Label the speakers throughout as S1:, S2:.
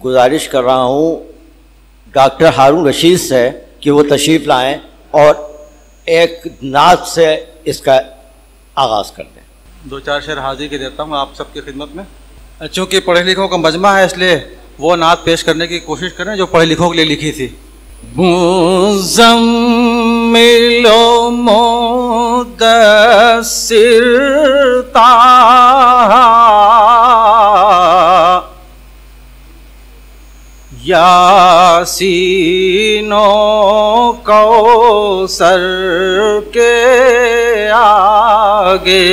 S1: गुजारिश कर रहा हूँ डॉक्टर हारून रशीद से कि वो तशरीफ़ लाएं और एक नात से इसका आगाज़ कर दें।
S2: 2-4 शेर हाजिर के देता हूँ आप सबकी खिदमत में। चूँकि पढ़े लिखों का मजमा है इसलिए वो नात पेश करने की कोशिश करें जो पढ़े लिखों के लिए लिखी थी।
S3: मुज़म्मिलो मुद्दस्सिर ताहा यासीनो कौसर के आगे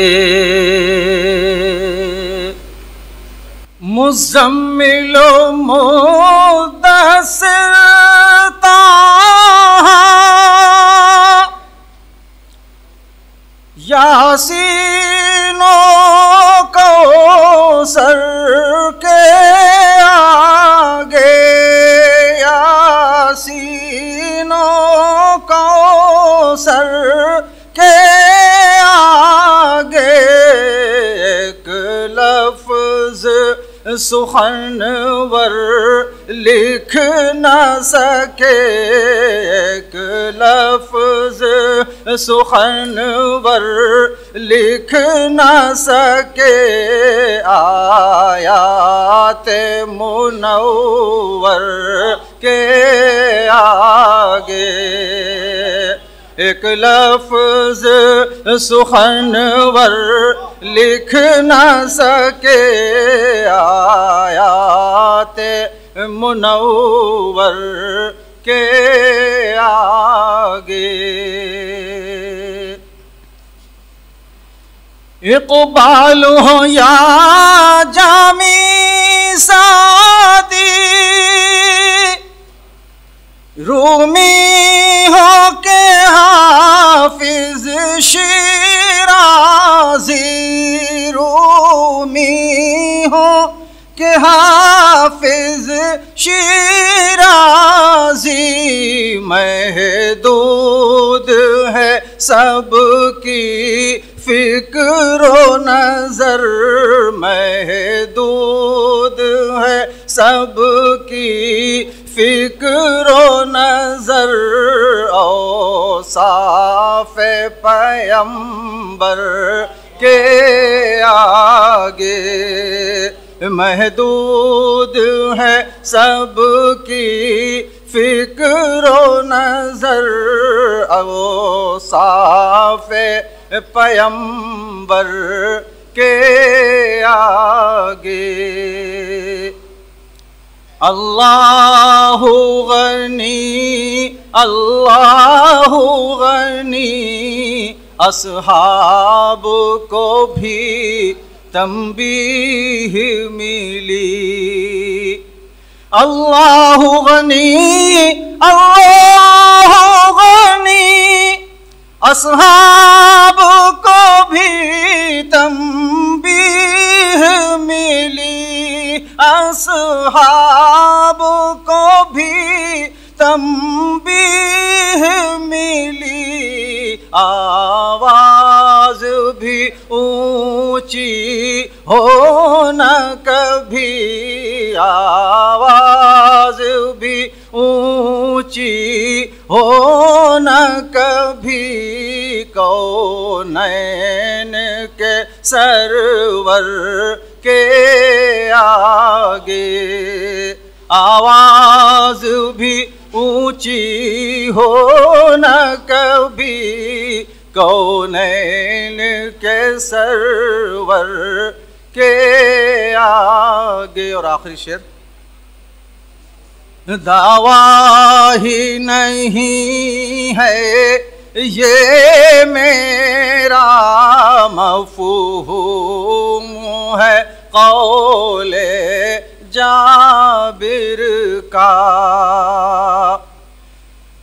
S3: मुज़म्मिलो मुद्दस्सिर ताहा यासीनो कौसर के आगे यासीनो कौसर के आगे एक लफ्ज़ सुखनवर लिख न सके एक लफ्ज़ सुखनवर लिख न सके आयात मुनव्वर के आगे एक लफ्ज़ सुखनवर लिख न सके आयात मुनव्वर के आगे इक़बाल हो या जामी सादी रूमी हो के हाफिज शिराज़ी रूमी हो के हाफिज शिराज़ी महदूद है सबकी फ़िक्र नज़र महदूद है सबकी फ़िक्र नज़र औसाफ़ पैगंबर के आगे महदूद है सबकी फ़िक्र नज़र औसाफ़ पैगंबर के आगे अल्लाहु गनी अस्हाब को भी तंबीह मिली अल्लाहु गनी अस्हाब को भी तंबीह मिली अस्हाब को भी तंबीह मिली आवाज भी ऊंची हो न कभी आवाज भी ऊंची हो न कभी कौनैन के सरवर के आगे आवाज भी ऊंची हो न कभी कौनैन के सरवर के आगे। और आखिरी शेर दावा ही नहीं है ये मेरा मफ़हूम है कौले जाबिर का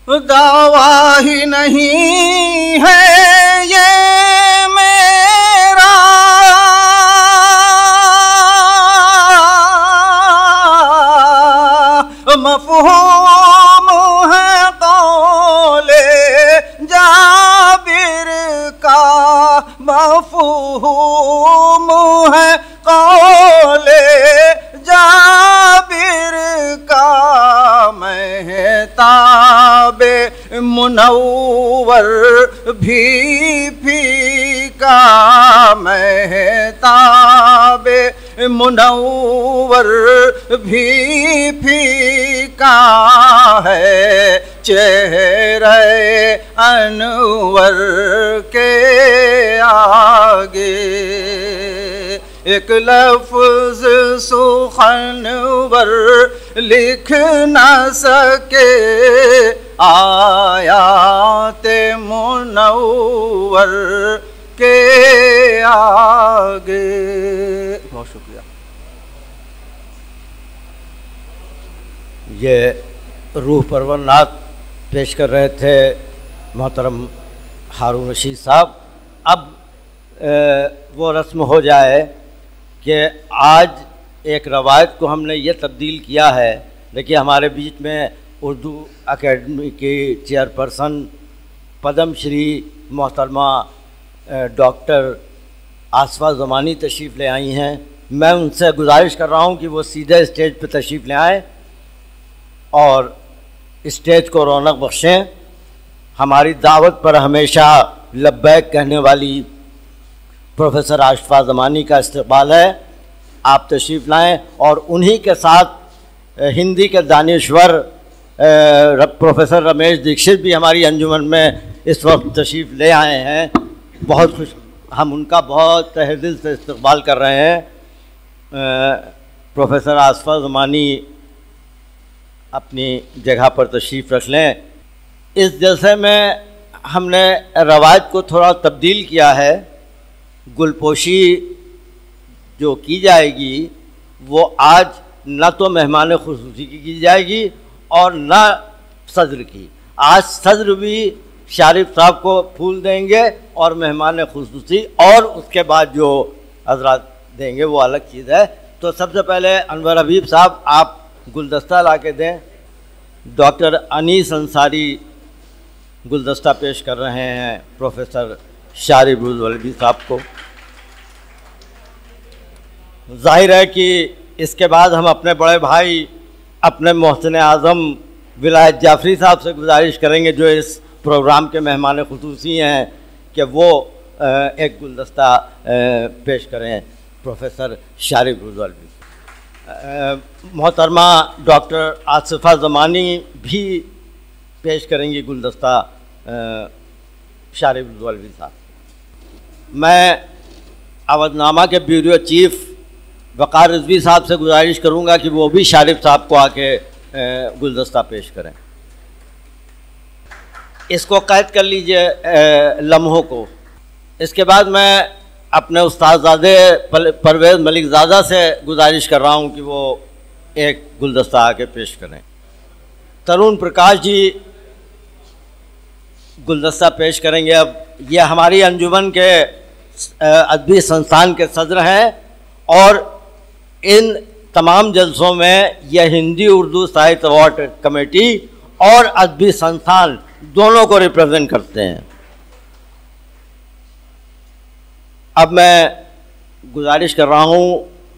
S3: दावा ही नहीं है ये मेरा मफ़हूम है कौले जाबिर का मफ़हूम है कौले जाबिर मुनव्वर भी फीका महताबे मुनव्वर भी फीका है चेहरे अनवर के आगे। एक लफ्ज सुखनवर लिख न सके आयाते मुनव्वर के आगे। बहुत शुक्रिया।
S1: ये रूह परवर नात पेश कर रहे थे मोहतरम हारून रशीद साहब। अब वो रस्म हो जाए कि आज एक रवायत को हमने ये तब्दील किया है। देखिए, हमारे बीच में उर्दू अकेडमी की चेयरपर्सन पद्म श्री मोहतरमा डॉक्टर आसफा ज़मानी तशरीफ़ ले आई हैं। मैं उनसे गुजारिश कर रहा हूँ कि वो सीधे स्टेज पर तशरीफ़ ले आएँ और स्टेज को रौनक बख्शें। हमारी दावत पर हमेशा लब्बैक कहने वाली प्रोफेसर आसफा ज़मानी का इस्तकबाल है। आप तशरीफ़ लाएँ और उन्हीं के साथ हिंदी के दानिश्वर प्रोफेसर रमेश दीक्षित भी हमारी अंजुमन में इस वक्त तशरीफ़ ले आए हैं। बहुत खुश, हम उनका बहुत तहे दिल से इस्तकबाल कर रहे हैं। प्रोफेसर आसफा ज़मानी अपनी जगह पर तशरीफ़ रख लें। इस जलसे में हमने रवायत को थोड़ा तब्दील किया है। गुलपोशी जो की जाएगी वो आज न तो मेहमान खुसूसी की जाएगी और न सदर की। आज सदर भी शारिफ साहब को फूल देंगे और मेहमान खुसूसी और उसके बाद जो हजरात देंगे वो अलग चीज़ है। तो सबसे पहले अनवर हबीब साहब आप गुलदस्ता ला के दें। डॉक्टर अनीस अंसारी गुलदस्ता पेश कर रहे हैं प्रोफेसर शारिफ रुज़वल्वी साहब को। जाहिर है कि इसके बाद हम अपने बड़े भाई अपने मोहसिन आज़म विलायत जाफरी साहब से गुजारिश करेंगे जो इस प्रोग्राम के मेहमान खुसूसी हैं कि वो एक गुलदस्ता पेश करें प्रोफेसर शारिफ रुज़वल्वी। मोहतरमा डॉक्टर आसफा ज़मानी भी पेश करेंगी गुलदस्ता शारिफ रुज़वल्वी साहब। मैं अवधनामा के ब्यूरो चीफ वक़ार रिज़वी साहब से गुजारिश करूंगा कि वो भी शारिफ साहब को आके गुलदस्ता पेश करें। इसको कैद कर लीजिए लम्हों को। इसके बाद मैं अपने उस्तादज़ादे परवेज़ मलिकज़ादा से गुजारिश कर रहा हूँ कि वो एक गुलदस्ता आके पेश करें। तरुण प्रकाश जी गुलदस्ता पेश करेंगे। अब ये हमारी अंजुमन के अदबी संस्थान के सदर हैं और इन तमाम जलसों में यह हिंदी उर्दू साहित्य अवार्ड कमेटी और अदबी संस्थान दोनों को रिप्रेजेंट करते हैं। अब मैं गुजारिश कर रहा हूँ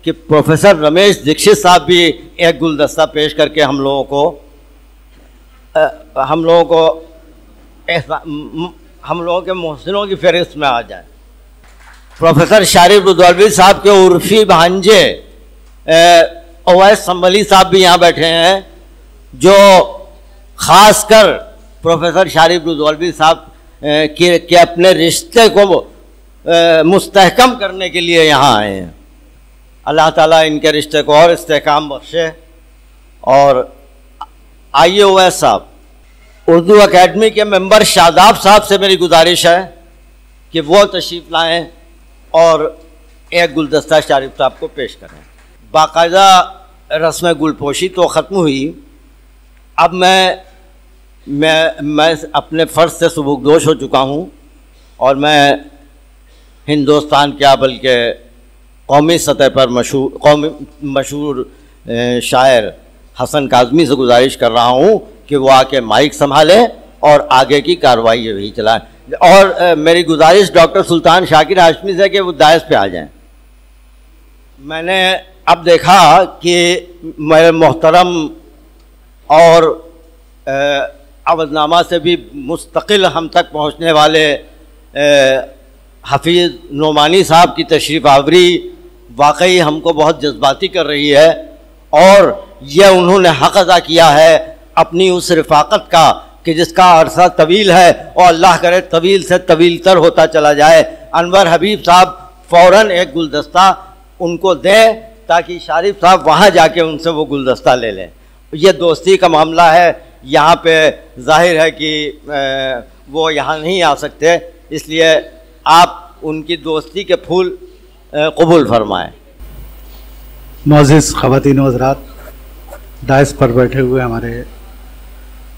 S1: कि प्रोफेसर रमेश दीक्षित साहब भी एक गुलदस्ता पेश करके हम लोगों के मोहसिनों की फहरिस्त में आ जाए। प्रोफेसर शारिफ रुज़वल्वी साहब के उर्फी भांजे ओवैस संभली साहब भी यहाँ बैठे हैं जो ख़ासकर प्रोफेसर शारिफ रुज़वल्वी साहब के अपने रिश्ते को मुस्तहकम करने के लिए यहाँ आए हैं। अल्लाह ताला इनके रिश्ते को और इस्तेहकाम बख्शे। और आइए ओवैस साहब, उर्दू अकेडमी के मेंबर शादाब साहब से मेरी गुजारिश है कि वो तशरीफ़ लाएँ और एक गुलदस्ता शारिफ साहब को पेश करें। बाकायदा रस्म गुलपोशी तो ख़त्म हुई। अब मैं अपने फ़र्ज़ से सुबुकदोश हो चुका हूँ और मैं हिंदुस्तान क्या बल्कि कौमी सतह पर मशहूर शायर हसन काज़मी से गुजारिश कर रहा हूँ कि वो आके माइक संभालें और आगे की कार्रवाई यही चलाएं। और मेरी गुजारिश डॉक्टर सुल्तान शाकिर हाशमी से कि वो दायस पे आ जाएं। मैंने अब देखा कि मेरे मोहतरम और अवधनामा से भी मुस्तकिल हम तक पहुँचने वाले हफीज़ नोमानी साहब की तशरीफ़ आवरी वाकई हमको बहुत जज्बाती कर रही है, और यह उन्होंने हक़ अदा किया है अपनी उस रफ़ाक़त का कि जिसका अरसा तवील है और अल्लाह करे तवील से तवील तर होता चला जाए। अनवर हबीब साहब फ़ौरन एक गुलदस्ता उनको दें ताकि शारिफ साहब वहाँ जाके उनसे वो गुलदस्ता ले लें। ये दोस्ती का मामला है, यहाँ पे जाहिर है कि वो यहाँ नहीं आ सकते, इसलिए आप उनकी दोस्ती के फूल कबूल फरमाएँ।
S4: मोअज़्ज़िज़ ख़वातीन व हज़रात, डायस पर बैठे हुए हमारे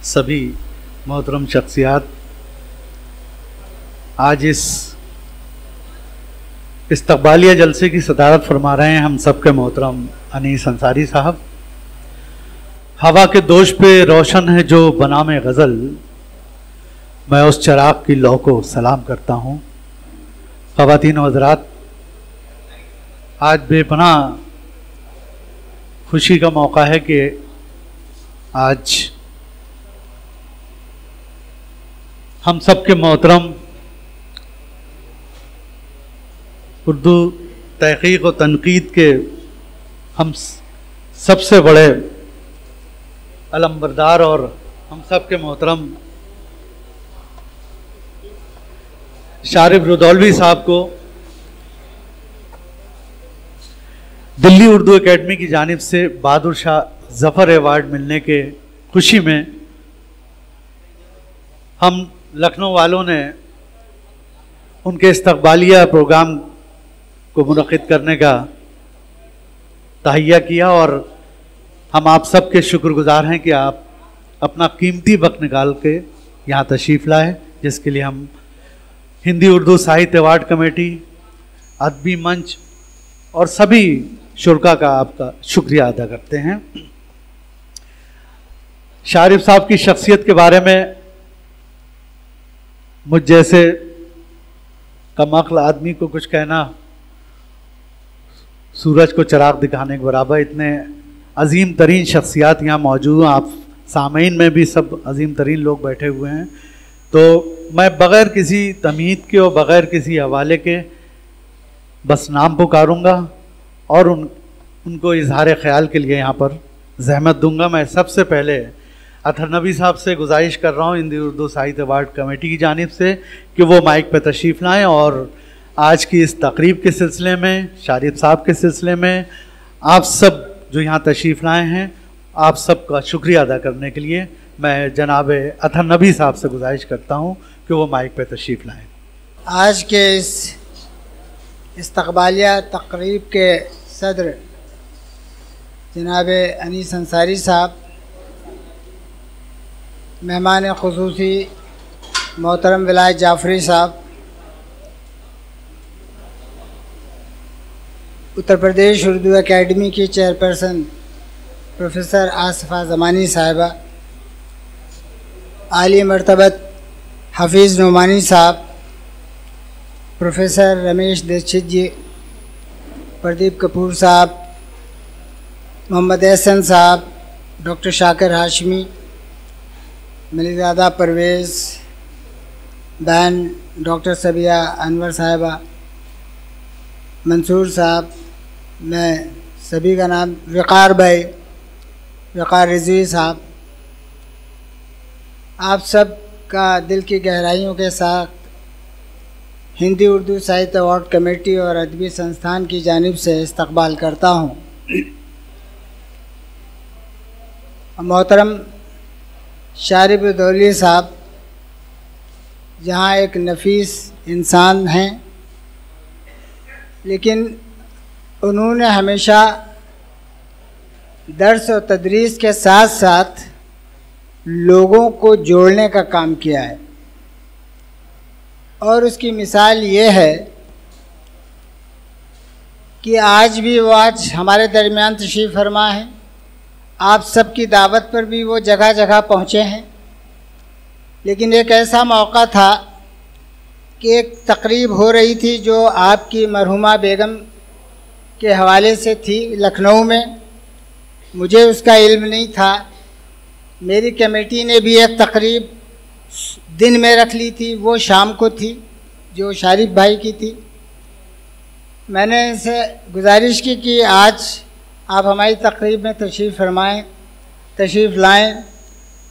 S4: सभी मोहतरम शख्सियात, आज इस इस्तक़बालिया जलसे की सदारत फरमा रहे हैं हम सब के मोहतरम अनीस अंसारी साहब। हवा के दोष पे रोशन है जो बनाम गज़ल, मैं उस चराग की लौ को सलाम करता हूँ। ख़वातीन व हज़रात, आज बेपनाह खुशी का मौका है कि आज हम सब के मोहतरम उर्दू तहक़ीक़ व तनक़ीद के हम सबसे बड़े अलमबरदार और हम सब के मोहतरम शारिफ रुदौलवी साहब को दिल्ली उर्दू एकेडमी की जानिब से बहादुर शाह ज़फ़र अवार्ड मिलने के खुशी में हम लखनऊ वालों ने उनके इस्तक़बालिया प्रोग्राम को मुनक़िद करने का तहैया किया, और हम आप सब के शुक्रगुज़ार हैं कि आप अपना कीमती वक्त निकाल के यहाँ तशरीफ़ लाए, जिसके लिए हम हिंदी उर्दू साहित्य अवार्ड कमेटी, अदबी मंच और सभी शुरका का आपका शुक्रिया अदा करते हैं। शारिफ साहब की शख्सियत के बारे में मुझ जैसे कमअक्ल आदमी को कुछ कहना सूरज को चिराग दिखाने के बराबर। इतने अजीम तरीन शख्सियात यहाँ मौजूद हैं, आप सामीन में भी सब अजीम तरीन लोग बैठे हुए हैं, तो मैं बग़ैर किसी तमहीद के और बग़ैर किसी हवाले के बस नाम पुकारूँगा और उनको इजहार ख़याल के लिए यहाँ पर ज़हमत दूंगा। मैं सबसे पहले अतहर नबी साहब से गुजारिश कर रहा हूँ हिंदी उर्दू साहित्य अवार्ड कमेटी की जानिब से कि वो माइक पर तशरीफ़ लाएँ और आज की इस तकरीब के सिलसिले में, शारिफ साहब के सिलसिले में आप सब जो यहाँ तशरीफ़ लाए हैं, आप सब का शुक्रिया अदा करने के लिए मैं जनाब अतहर नबी साहब से गुजारिश करता हूँ कि वो माइक पर तशरीफ़ लाएँ।
S5: आज के इस इस्तक़बालिया तकरीब के सदर जनाब अनीस अंसारी साहब, मेहमान ख़ुसूसी मोहतरम विलायत जाफ़री साहब, उत्तर प्रदेश उर्दू एकेडमी की चेयरपर्सन प्रोफेसर आसिफ़ा ज़मानी साहिबा, आली मरतबत हफीज़ नोमानी साहब, प्रोफेसर रमेश दीक्षित जी, प्रदीप कपूर साहब, मोहम्मद एहसन साहब, डॉक्टर शाकिर हाशमी, मलिकज़ादा परवेज़, बहन डॉक्टर सबिया अनवर साहिबा, मंसूर साहब, मैं सभी का नाम, वक़ार भाई, वक़ार रिज़वी साहब, आप सब का दिल की गहराइयों के साथ हिंदी उर्दू साहित्य अवार्ड कमेटी और अदबी संस्थान की जानिब से इस्तक़बाल करता हूँ। मोहतरम शारिफ रुदौलवी साहब जहाँ एक नफीस इंसान हैं, लेकिन उन्होंने हमेशा दर्स और तदरीस के साथ साथ लोगों को जोड़ने का काम किया है, और उसकी मिसाल ये है कि आज भी वो आज हमारे दरमियान तशरीफ़ फरमा है। आप सबकी दावत पर भी वो जगह जगह पहुँचे हैं, लेकिन एक ऐसा मौका था कि एक तकरीब हो रही थी जो आपकी मरहुमा बेगम के हवाले से थी लखनऊ में। मुझे उसका इल्म नहीं था, मेरी कमेटी ने भी एक तकरीब दिन में रख ली थी, वो शाम को थी, जो शारिफ भाई की थी। मैंने इनसे गुजारिश की कि आज आप हमारी तकरीब में तशरीफ़ फरमाएं, तशरीफ़ लाएं।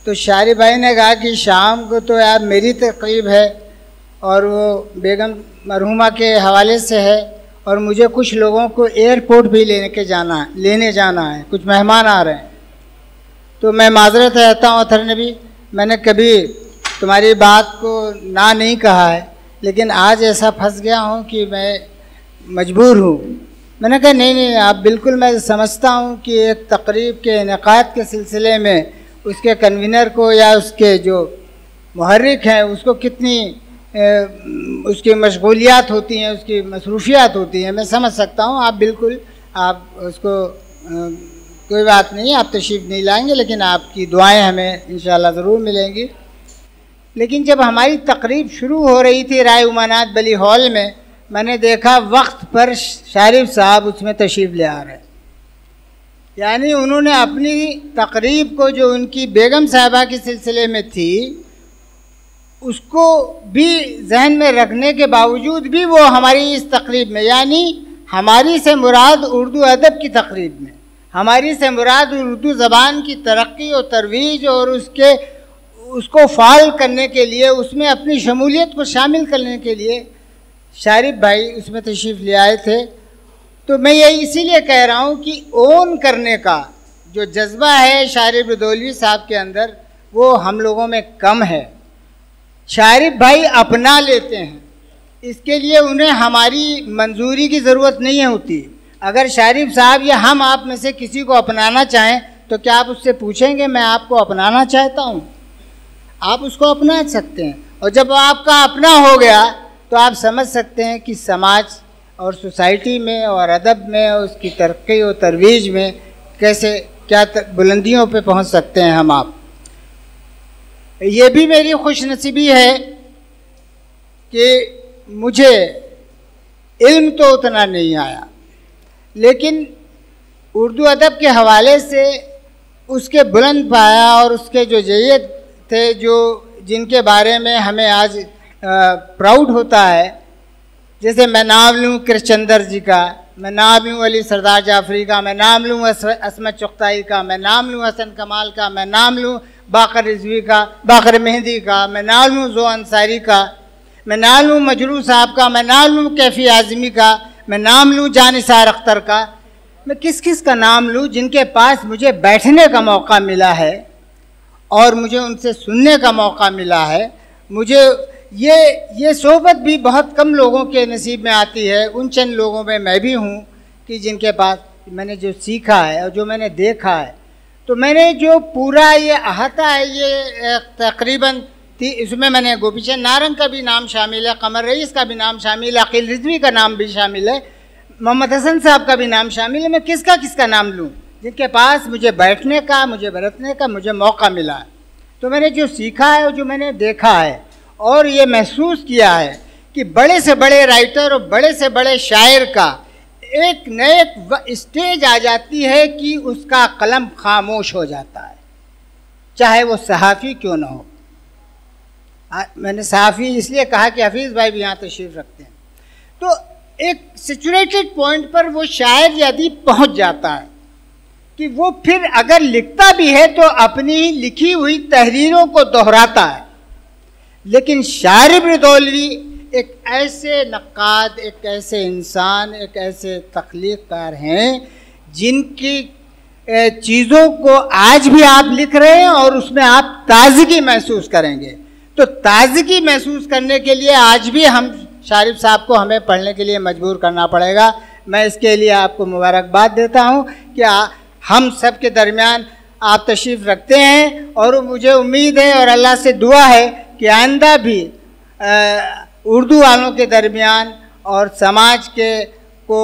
S5: तो शारिफ भाई ने कहा कि शाम को तो यार मेरी तकरीब है और वो बेगम मरहुमा के हवाले से है, और मुझे कुछ लोगों को एयरपोर्ट भी लेने जाना है, कुछ मेहमान आ रहे हैं। तो मैं माजरत रहता हूँ अथर नबी, मैंने कभी तुम्हारी बात को ना नहीं कहा है, लेकिन आज ऐसा फंस गया हूँ कि मैं मजबूर हूँ। मैंने कहा नहीं, आप बिल्कुल, मैं समझता हूँ कि एक तकरीब के इनेकाद के सिलसिले में उसके कन्वीनर को या उसके जो मुहर्रिक हैं उसको कितनी उसकी मशगूलियात होती हैं, उसकी मसरूफियात होती हैं, मैं समझ सकता हूँ। आप बिल्कुल, आप उसको कोई बात नहीं, आप तशरीफ़ नहीं लाएंगे, लेकिन आपकी दुआएं हमें इंशाअल्लाह ज़रूर मिलेंगी। लेकिन जब हमारी तकरीब शुरू हो रही थी राय उमानात बली हॉल में, मैंने देखा वक्त पर शारिफ साहब उसमें तशरीफ़ ले आ रहे, यानी उन्होंने अपनी तकरीब को जो उनकी बेगम साहिबा के सिलसिले में थी उसको भी जहन में रखने के बावजूद भी वो हमारी इस तकरीब में, यानी हमारी से मुराद उर्दू अदब की तकरीब में, हमारी से मुराद उर्दू ज़बान की तरक्की और तरवीज और उसको फ़ाल करने के लिए, उसमें अपनी शमूलियत को शामिल करने के लिए शारिफ भाई उसमें तशरीफ़ ले आए थे। तो मैं ये इसीलिए कह रहा हूँ कि ओन करने का जो जज्बा है शारिफ रदौलवी साहब के अंदर, वो हम लोगों में कम है। शारिफ भाई अपना लेते हैं, इसके लिए उन्हें हमारी मंजूरी की ज़रूरत नहीं होती। अगर शारिफ साहब या हम आप में से किसी को अपनाना चाहें तो क्या आप उससे पूछेंगे मैं आपको अपनाना चाहता हूँ? आप उसको अपना सकते हैं, और जब आपका अपना हो गया तो आप समझ सकते हैं कि समाज और सोसाइटी में और अदब में और उसकी तरक्की और तरवीज में कैसे क्या बुलंदियों पे पहुंच सकते हैं हम आप। ये भी मेरी खुशनसीबी है कि मुझे इल्म तो उतना नहीं आया, लेकिन उर्दू अदब के हवाले से उसके बुलंद पाया और उसके जो जय्यद थे, जो जिनके बारे में हमें आज प्राउड होता है। जैसे मैं नाम लूँ कृष्णचंद्र जी का, मैं नाम लूँ अली सरदार जाफरी का, मैं नाम लूँ असमत चुगताई का, मैं नाम लूँ हसन कमाल का, मैं नाम लूँ बाकर रिजवी का, बाकर मेहंदी का, मैं नाम लूँ जो अंसारी का, मैं नाम लूँ मजरू साहब का, मैं नाम लूँ कैफ़ी आज़मी का, मैं नाम लूँ जानिसार अख्तर का। मैं किस किस का नाम लूँ जिनके पास मुझे बैठने का मौका मिला है और मुझे उनसे सुनने का मौका मिला है। मुझे ये सोहबत भी बहुत कम लोगों के नसीब में आती है। उन चंद लोगों में मैं भी हूँ कि जिनके पास मैंने जो सीखा है और जो मैंने देखा है, तो मैंने जो पूरा ये अहाता है, ये तकरीबन इसमें मैंने गोपीचंद नारंग का भी नाम शामिल है, कमर रईस का भी नाम शामिल है, अकील रिजवी का नाम भी शामिल है, मोहम्मद हसन साहब का भी नाम शामिल है। मैं किसका नाम लूँ जिनके पास मुझे बैठने का, मुझे बरतने का मुझे मौका मिला है। तो मैंने जो सीखा है और जो मैंने देखा है और ये महसूस किया है कि बड़े से बड़े राइटर और बड़े से बड़े शायर का एक नए स्टेज आ जाती है कि उसका कलम खामोश हो जाता है, चाहे वो सहाफ़ी क्यों ना हो। मैंने सहाफ़ी इसलिए कहा कि हफीज़ भाई भी यहाँ तशरीफ़ रखते हैं। तो एक सिचुएटेड पॉइंट पर वो शायर या अदीब पहुँच जाता है कि वो फिर अगर लिखता भी है तो अपनी लिखी हुई तहरीरों को दोहराता है। लेकिन शारिफ रदौलवी एक ऐसे नक्काद, एक ऐसे इंसान, एक ऐसे तख्लीक़कार हैं जिनकी चीज़ों को आज भी आप लिख रहे हैं और उसमें आप ताज़गी महसूस करेंगे। तो ताज़गी महसूस करने के लिए आज भी हम शारिफ साहब को हमें पढ़ने के लिए मजबूर करना पड़ेगा। मैं इसके लिए आपको मुबारकबाद देता हूँ कि हम सब के दरमियान आप तशरीफ़ रखते हैं, और मुझे उम्मीद है और अल्लाह से दुआ है कि आइंदा भी उर्दू वालों के दरमियान और समाज के को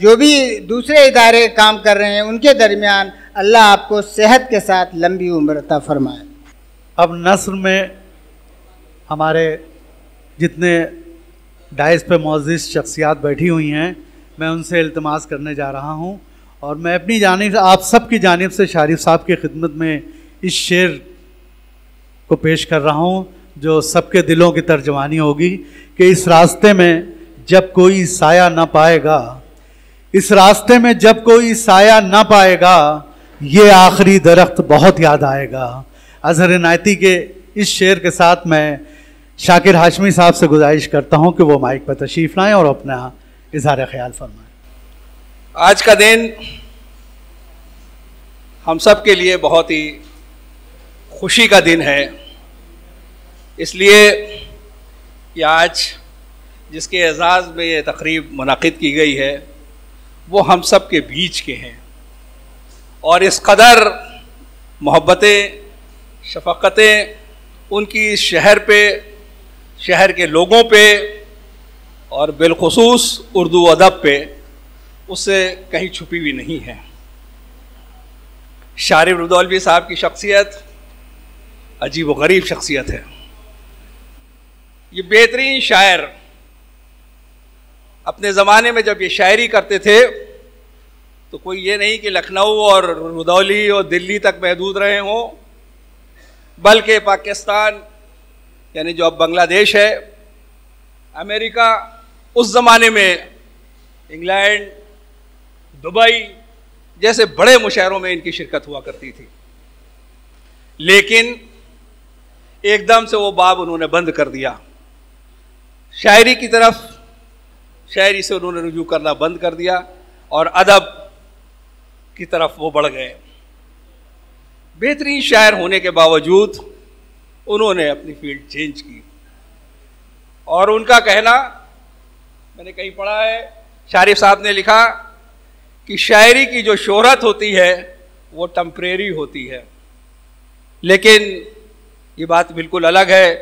S5: जो भी दूसरे इदारे काम कर रहे हैं उनके दरमियान अल्लाह आपको सेहत के साथ लंबी उम्र अता फरमाए।
S4: अब नस्र में हमारे जितने डाइस पे मौजूद शख्सियात बैठी हुई हैं, मैं उनसे इल्तिमास करने जा रहा हूं, और मैं अपनी जानिब से आप सब की जानिब से शारिफ साहब की खिदमत में इस शेर को पेश कर रहा हूँ जो सबके दिलों की तर्जमानी होगी कि इस रास्ते में जब कोई साया न पाएगा, इस रास्ते में जब कोई साया न पाएगा, ये आखिरी दरख्त बहुत याद आएगा। अजहर इनायती के इस शेर के साथ मैं शाकिर हाशमी साहब से गुजारिश करता हूँ कि वो माइक पर तशरीफ़ लाएँ और अपना इज़हार ख्याल फरमाएँ।
S6: आज का दिन हम सब के लिए बहुत ही खुशी का दिन है, इसलिए कि आज जिसके एजाज़ में ये तकरीब मुनाकिद की गई है वो हम सब के बीच के हैं और इस कदर मोहब्बतें, शफ़क़तें उनकी इस शहर पे, शहर के लोगों पे और बिलखुसूस उर्दू अदब पे उससे कहीं छुपी हुई नहीं है। शारिब रुदौलवी साहब की शख्सियत अजीब व गरीब शख्सियत है। ये बेहतरीन शायर अपने ज़माने में जब ये शायरी करते थे तो कोई ये नहीं कि लखनऊ और रुदौली और दिल्ली तक महदूद रहे हों, बल्कि पाकिस्तान यानी जो अब बांग्लादेश है, अमेरिका, उस ज़माने में इंग्लैंड, दुबई जैसे बड़े मुशायरों में इनकी शिरकत हुआ करती थी। लेकिन एकदम से वो बाब उन्होंने बंद कर दिया, शायरी की तरफ, शायरी से उन्होंने रुजू करना बंद कर दिया और अदब की तरफ वो बढ़ गए। बेहतरीन शायर होने के बावजूद उन्होंने अपनी फील्ड चेंज की और उनका कहना मैंने कहीं पढ़ा है, शारिफ साहब ने लिखा कि शायरी की जो शोहरत होती है वो टेम्परेरी होती है, लेकिन ये बात बिल्कुल अलग है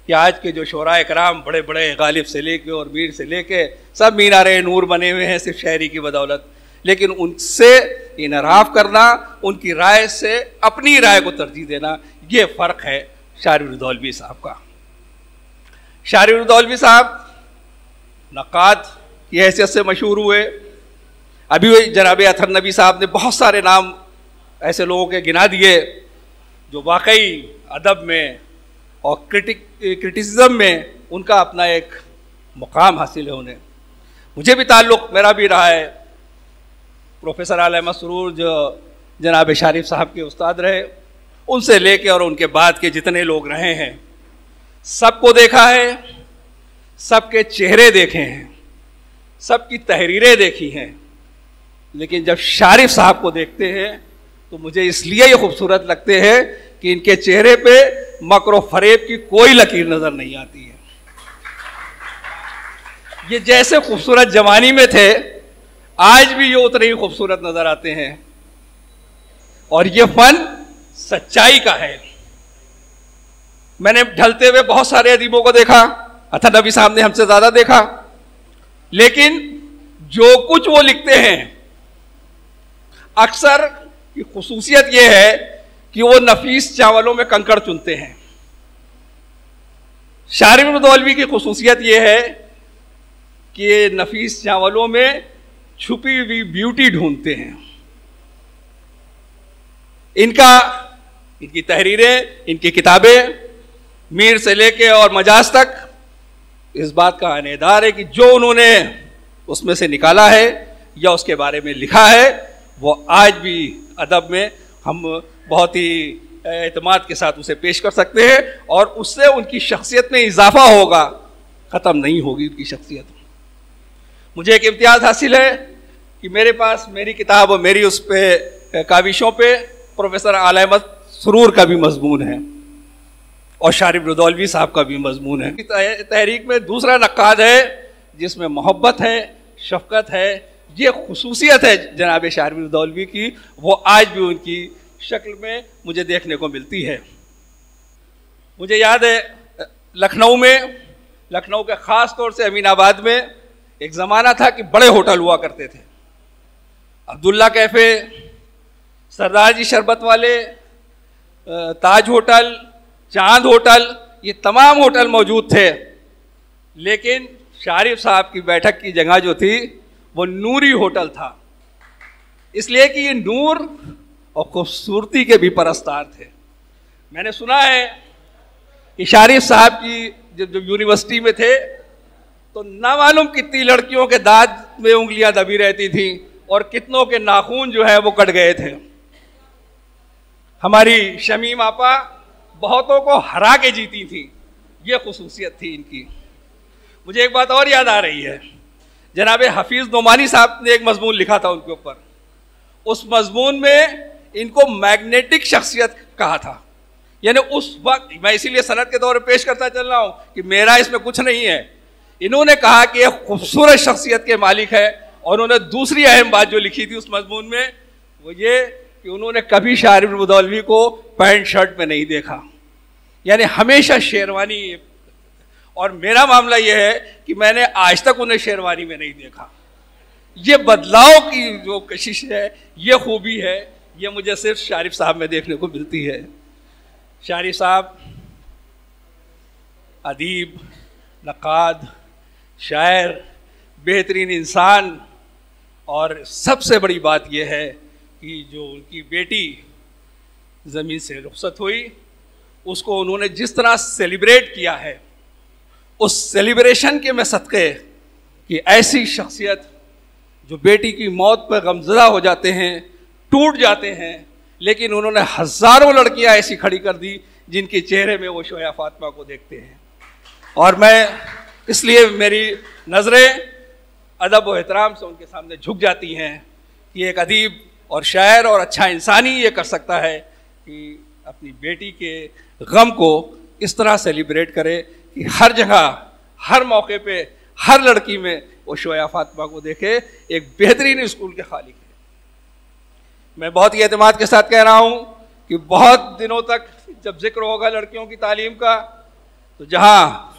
S6: कि आज के जो शोरा इकराम बड़े बड़े गालिब से लेके और मीर से लेके सब मीनारे नूर बने हुए हैं सिर्फ शायरी की बदौलत, लेकिन उनसे इनराफ करना, उनकी राय से अपनी राय को तरजीह देना, ये फ़र्क है शारिब रुदौलवी साहब का। शारिब रुदौलवी साहब नक़ाद की हैसियत से मशहूर हुए। अभी वही जनाब अतहर नबी साहब ने बहुत सारे नाम ऐसे लोगों के गिना दिए जो वाकई अदब में और क्रिटिसिज्म में उनका अपना एक मुकाम हासिल है उन्हें। मुझे भी ताल्लुक़ मेरा भी रहा है, प्रोफेसर आला अहमद सुरूर जो जनाब शारिफ साहब के उस्ताद रहे, उनसे लेके और उनके बाद के जितने लोग रहे हैं सबको देखा है, सबके चेहरे देखे हैं, सबकी तहरीरें देखी हैं, लेकिन जब शारिफ साहब को देखते हैं तो मुझे इसलिए ये खूबसूरत लगते हैं कि इनके चेहरे पे मकर फरेब की कोई लकीर नजर नहीं आती है। ये जैसे खूबसूरत जवानी में थे आज भी ये उतने ही खूबसूरत नजर आते हैं और ये फन सच्चाई का है। मैंने ढलते हुए बहुत सारे अदीबों को देखा, अतहर नबी साहब ने हमसे ज्यादा देखा, लेकिन जो कुछ वो लिखते हैं अक्सर की खुसूसियत ये है कि वो नफीस चावलों में कंकड़ चुनते हैं। शारिब रुदौलवी की खुसूसियत ये है कि ये नफीस चावलों में छुपी हुई ब्यूटी ढूंढते हैं। इनकी तहरीरें, इनकी किताबें मीर से लेके और मजाज तक इस बात का आनेदार है कि जो उन्होंने उसमें से निकाला है या उसके बारे में लिखा है वो आज भी अदब में हम बहुत ही एतमाद के साथ उसे पेश कर सकते हैं और उससे उनकी शख्सियत में इजाफा होगा, ख़त्म नहीं होगी उनकी शख्सियत। मुझे एक इम्तियाज़ हासिल है कि मेरे पास मेरी किताब और मेरी उस पे काविशों पे प्रोफेसर आला अहमद सुरूर का भी मजमून है और शारिब रुदौलवी साहब का भी मजमून है। तहरीक में दूसरा नक्काद है जिसमें मोहब्बत है, शफ़क़त है, ये खुसूसियत है जनाब शारिब रुदौलवी की, वो आज भी उनकी शक्ल में मुझे देखने को मिलती है। मुझे याद है लखनऊ के ख़ास तौर से अमीनाबाद में एक ज़माना था कि बड़े होटल हुआ करते थे, अब्दुल्ला कैफ़े, सरदार जी शरबत वाले, ताज होटल, चांद होटल, ये तमाम होटल मौजूद थे, लेकिन शारिफ साहब की बैठक की जगह जो थी वो नूरी होटल था, इसलिए कि ये नूर और खूबसूरती के भी परस्तार थे। मैंने सुना है कि शारिफ साहब की जब यूनिवर्सिटी में थे तो ना मालूम कितनी लड़कियों के दांत में उंगलियां दबी रहती थी और कितनों के नाखून जो है वो कट गए थे। हमारी शमीम आपा बहुतों को हरा के जीती थी, ये खुसूसियत थी इनकी। मुझे एक बात और याद आ रही है, जनाब हफीज नोमानी साहब ने एक मजमून लिखा था उनके ऊपर। उस मजमून में इनको मैग्नेटिक शख्सियत कहा था। यानी उस वक्त, मैं इसीलिए सनद के तौर पर पेश करता चल रहा हूं कि मेरा इसमें कुछ नहीं है, इन्होंने कहा कि एक खूबसूरत शख्सियत के मालिक है। और उन्होंने दूसरी अहम बात जो लिखी थी उस मजमून में वो ये कि उन्होंने कभी शारिफ रुदौलवी को पैंट शर्ट में नहीं देखा, यानी हमेशा शेरवानी। और मेरा मामला ये है कि मैंने आज तक उन्हें शेरवानी में नहीं देखा। ये बदलाव की जो कशिश है, ये खूबी है, ये मुझे सिर्फ शारिफ साहब में देखने को मिलती है। शारिफ साहब अदीब, नक़ाद, शायर, बेहतरीन इंसान, और सबसे बड़ी बात यह है कि जो उनकी बेटी ज़मीन से रुखसत हुई उसको उन्होंने जिस तरह सेलिब्रेट किया है, उस सेलिब्रेशन के मैं सदक़े कि ऐसी शख्सियत जो बेटी की मौत पर गमज़दा हो जाते हैं, टूट जाते हैं, लेकिन उन्होंने हज़ारों लड़कियां ऐसी खड़ी कर दी जिनके चेहरे में वो शोया फातिमा को देखते हैं। और मैं इसलिए मेरी नज़रें अदब और एहतराम से उनके सामने झुक जाती हैं कि एक अदीब और शायर और अच्छा इंसान ही ये कर सकता है कि अपनी बेटी के गम को इस तरह सेलिब्रेट करे कि हर जगह, हर मौके पे, हर लड़की में वो शोया फातिमा को देखे। एक बेहतरीन स्कूल के खालिक है। मैं बहुत ही एतमाद के साथ कह रहा हूँ कि बहुत दिनों तक जब जिक्र होगा लड़कियों की तालीम का, तो जहाँ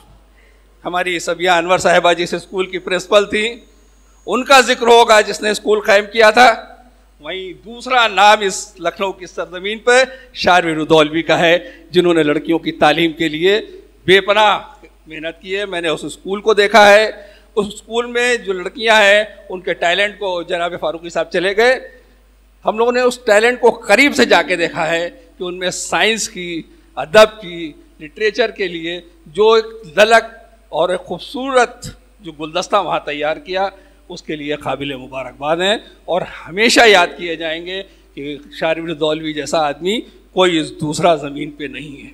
S6: हमारी सबिया अनवर साहिबा जिस स्कूल की प्रिंसिपल थी उनका जिक्र होगा जिसने स्कूल कायम किया था, वहीं दूसरा नाम इस लखनऊ की सरजमीन पर शारिफ रुदौलवी का है, जिन्होंने लड़कियों की तालीम के लिए बेपनाह मेहनत की है। मैंने उस स्कूल को देखा है। उस स्कूल में जो लड़कियां हैं उनके टैलेंट को, जनाब फारूकी साहब चले गए, हम लोगों ने उस टैलेंट को करीब से जाके देखा है कि उनमें साइंस की, अदब की, लिटरेचर के लिए जो एक झलक और एक खूबसूरत जो गुलदस्ता वहाँ तैयार किया, उसके लिए काबिल मुबारकबाद हैं और हमेशा याद किए जाएंगे कि शारिफ रुदौलवी जैसा आदमी कोई इस दूसरा ज़मीन पे नहीं है।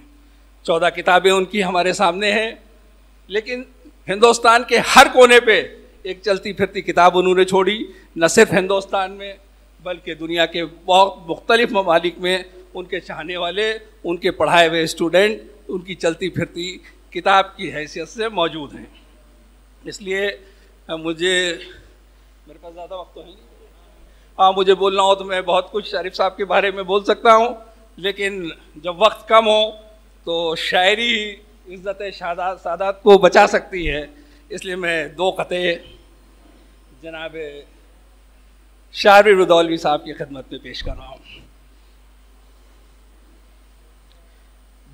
S6: 14 किताबें उनकी हमारे सामने हैं, लेकिन हिंदुस्तान के हर कोने पे एक चलती फिरती किताब उन्होंने छोड़ी। न सिर्फ हिंदुस्तान में बल्कि दुनिया के बहुत मुख्तलिफ ममालिक में उनके चाहने वाले, उनके पढ़ाए हुए स्टूडेंट उनकी चलती फिरती किताब की हैसियत से मौजूद हैं। इसलिए मेरे पास ज़्यादा वक्त तो है नहीं, मुझे बोलना हो तो मैं बहुत कुछ शारिफ साहब के बारे में बोल सकता हूँ, लेकिन जब वक्त कम हो तो शायरी इज़्ज़त सादात को बचा सकती है। इसलिए मैं 2 क़ते जनाब शारिफ रुदौलवी साहब की खिदमत में पेश कर रहा हूँ।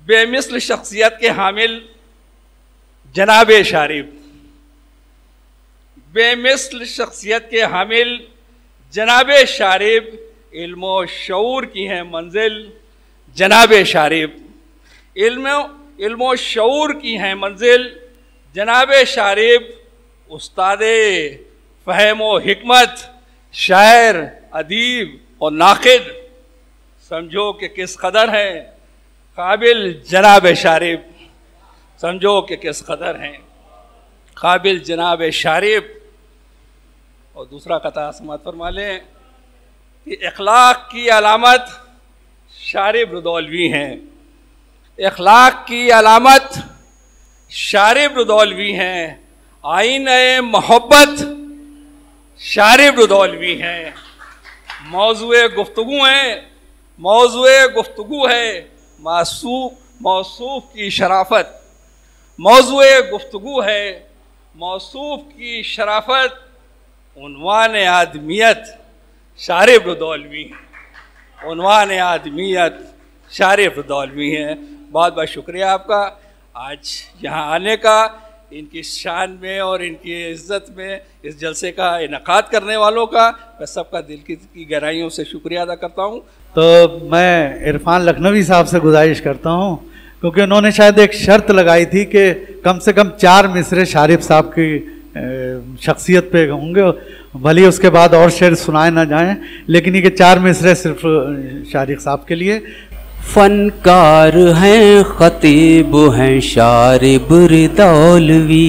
S6: बेमिसल शख्सियत के हामिल जनाब शारिफ, बेमिसल शख्सियत के हामिल जनाब शारिफ, इल्म व शऊर की हैं मंजिल जनाब शारिफ, इल्म व शऊर की हैं मंजिल जनाब शारिफ, उस्तादे फ़हम व हिकमत, शायर, अदीब और नाक़िद, समझो कि किस कदर हैं काबिल जनाब शारिफ, समझो कि किस कदर हैं काबिल जनाब शारिफ। और दूसरा क़ता समात फरमा लें कि इखलाक की अलामत शारिफ रुदौलवी हैं, इखलाक की अलामत शारिफ रुदौलवी हैं, आईने मोहब्बत शारिफ रुदौलवी हैं। मौज़ूए गुफ्तगू हैं, मौज़ूए गुफ्तगू है मौसूफ़ की शराफत, मौज़ूए गुफ्तगू है मौसूफ़ की शराफत, उन्वान आदमियत शारिफ रुदौलवी, उन्वान आदमियत शारिफ रुदौलवी हैं। बहुत बहुत शुक्रिया आपका आज यहाँ आने का, इनकी शान में और इनकी इज़्ज़त में इस जलसे का इनेकाद करने वालों का मैं सबका दिल की गहराइयों से शुक्रिया अदा करता हूँ।
S4: तो मैं इरफान लखनवी साहब से गुजारिश करता हूँ, क्योंकि उन्होंने शायद एक शर्त लगाई थी कि कम से कम 4 मिसरे शारिफ साहब की शख्सियत पे होंगे, भले उसके बाद और शेर सुनाए ना जाएं, लेकिन ये 4 मिसरे सिर्फ शारिफ साहब के लिए।
S7: फनकार हैं खतीब हैं शारिब रिदौलवी,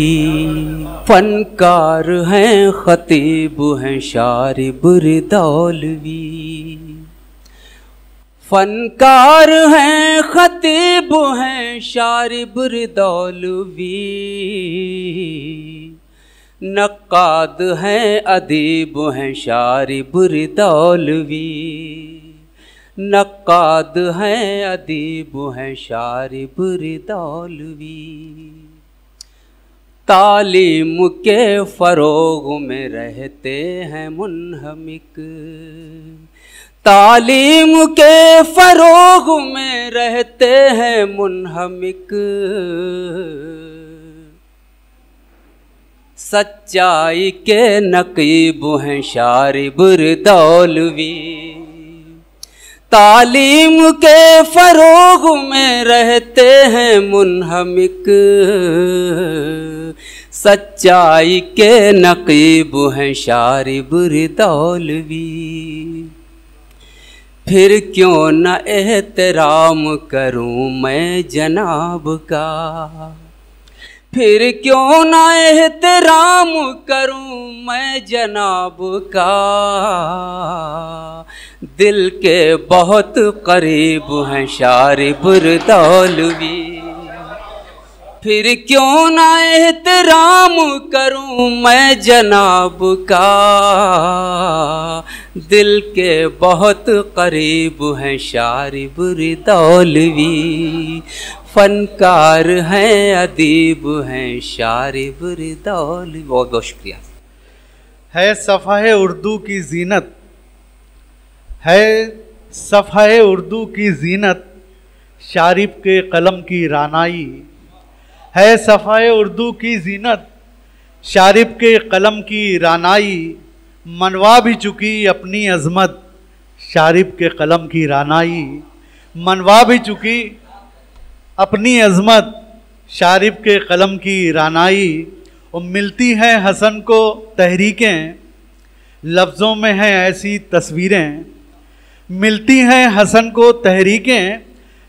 S7: फनकार हैं खतीब हैं शारिब रिदौलवी, फनकार हैं खतीब हैं शारिब रिदौलवी, नक्काद हैं अदीब हैं शारिब रिदौलवी, नक्काद हैं अदीब हैं शारिब रिदौलवी, तालीम के फ़रोग़ में रहते हैं मुनहमिक, तालीम के फ़रोग़ में रहते हैं मुनहमिक, सच्चाई के नक़ीब हैं शारिब रिदौलवी, तालीम के फ़रोग़ में रहते हैं मुनहमिक, सच्चाई के नक़ीब हैं शारिब रिदौलवी, फिर क्यों न एहतराम करूं मैं जनाब का, फिर क्यों न एहतराम करूं मैं जनाब का, दिल के बहुत करीब हैं शारिब रिदौलवी, फिर क्यों न एहतराम करूं मैं जनाब का, दिल के बहुत करीब हैं शारिब रिदौलवी, फनकार हैं अदीब हैं शारिब रिदौलवी। बहुत बहुत शुक्रिया।
S4: है सफ़ाए उर्दू की ज़ीनत, है सफ़ाए उर्दू की ज़ीनत शारिब के कलम की रानाई, है सफ़ाए उर्दू की ज़ीनत शारिब के कलम की रानाई, मनवा भी चुकी अपनी अज़मत शारिब के कलम की रानाई, मनवा भी चुकी अपनी अज़मत शारिब के कलम की रानाई, और मिलती हैं हसन को तहरीकें लफ्ज़ों में हैं ऐसी तस्वीरें, मिलती हैं हसन को तहरीकें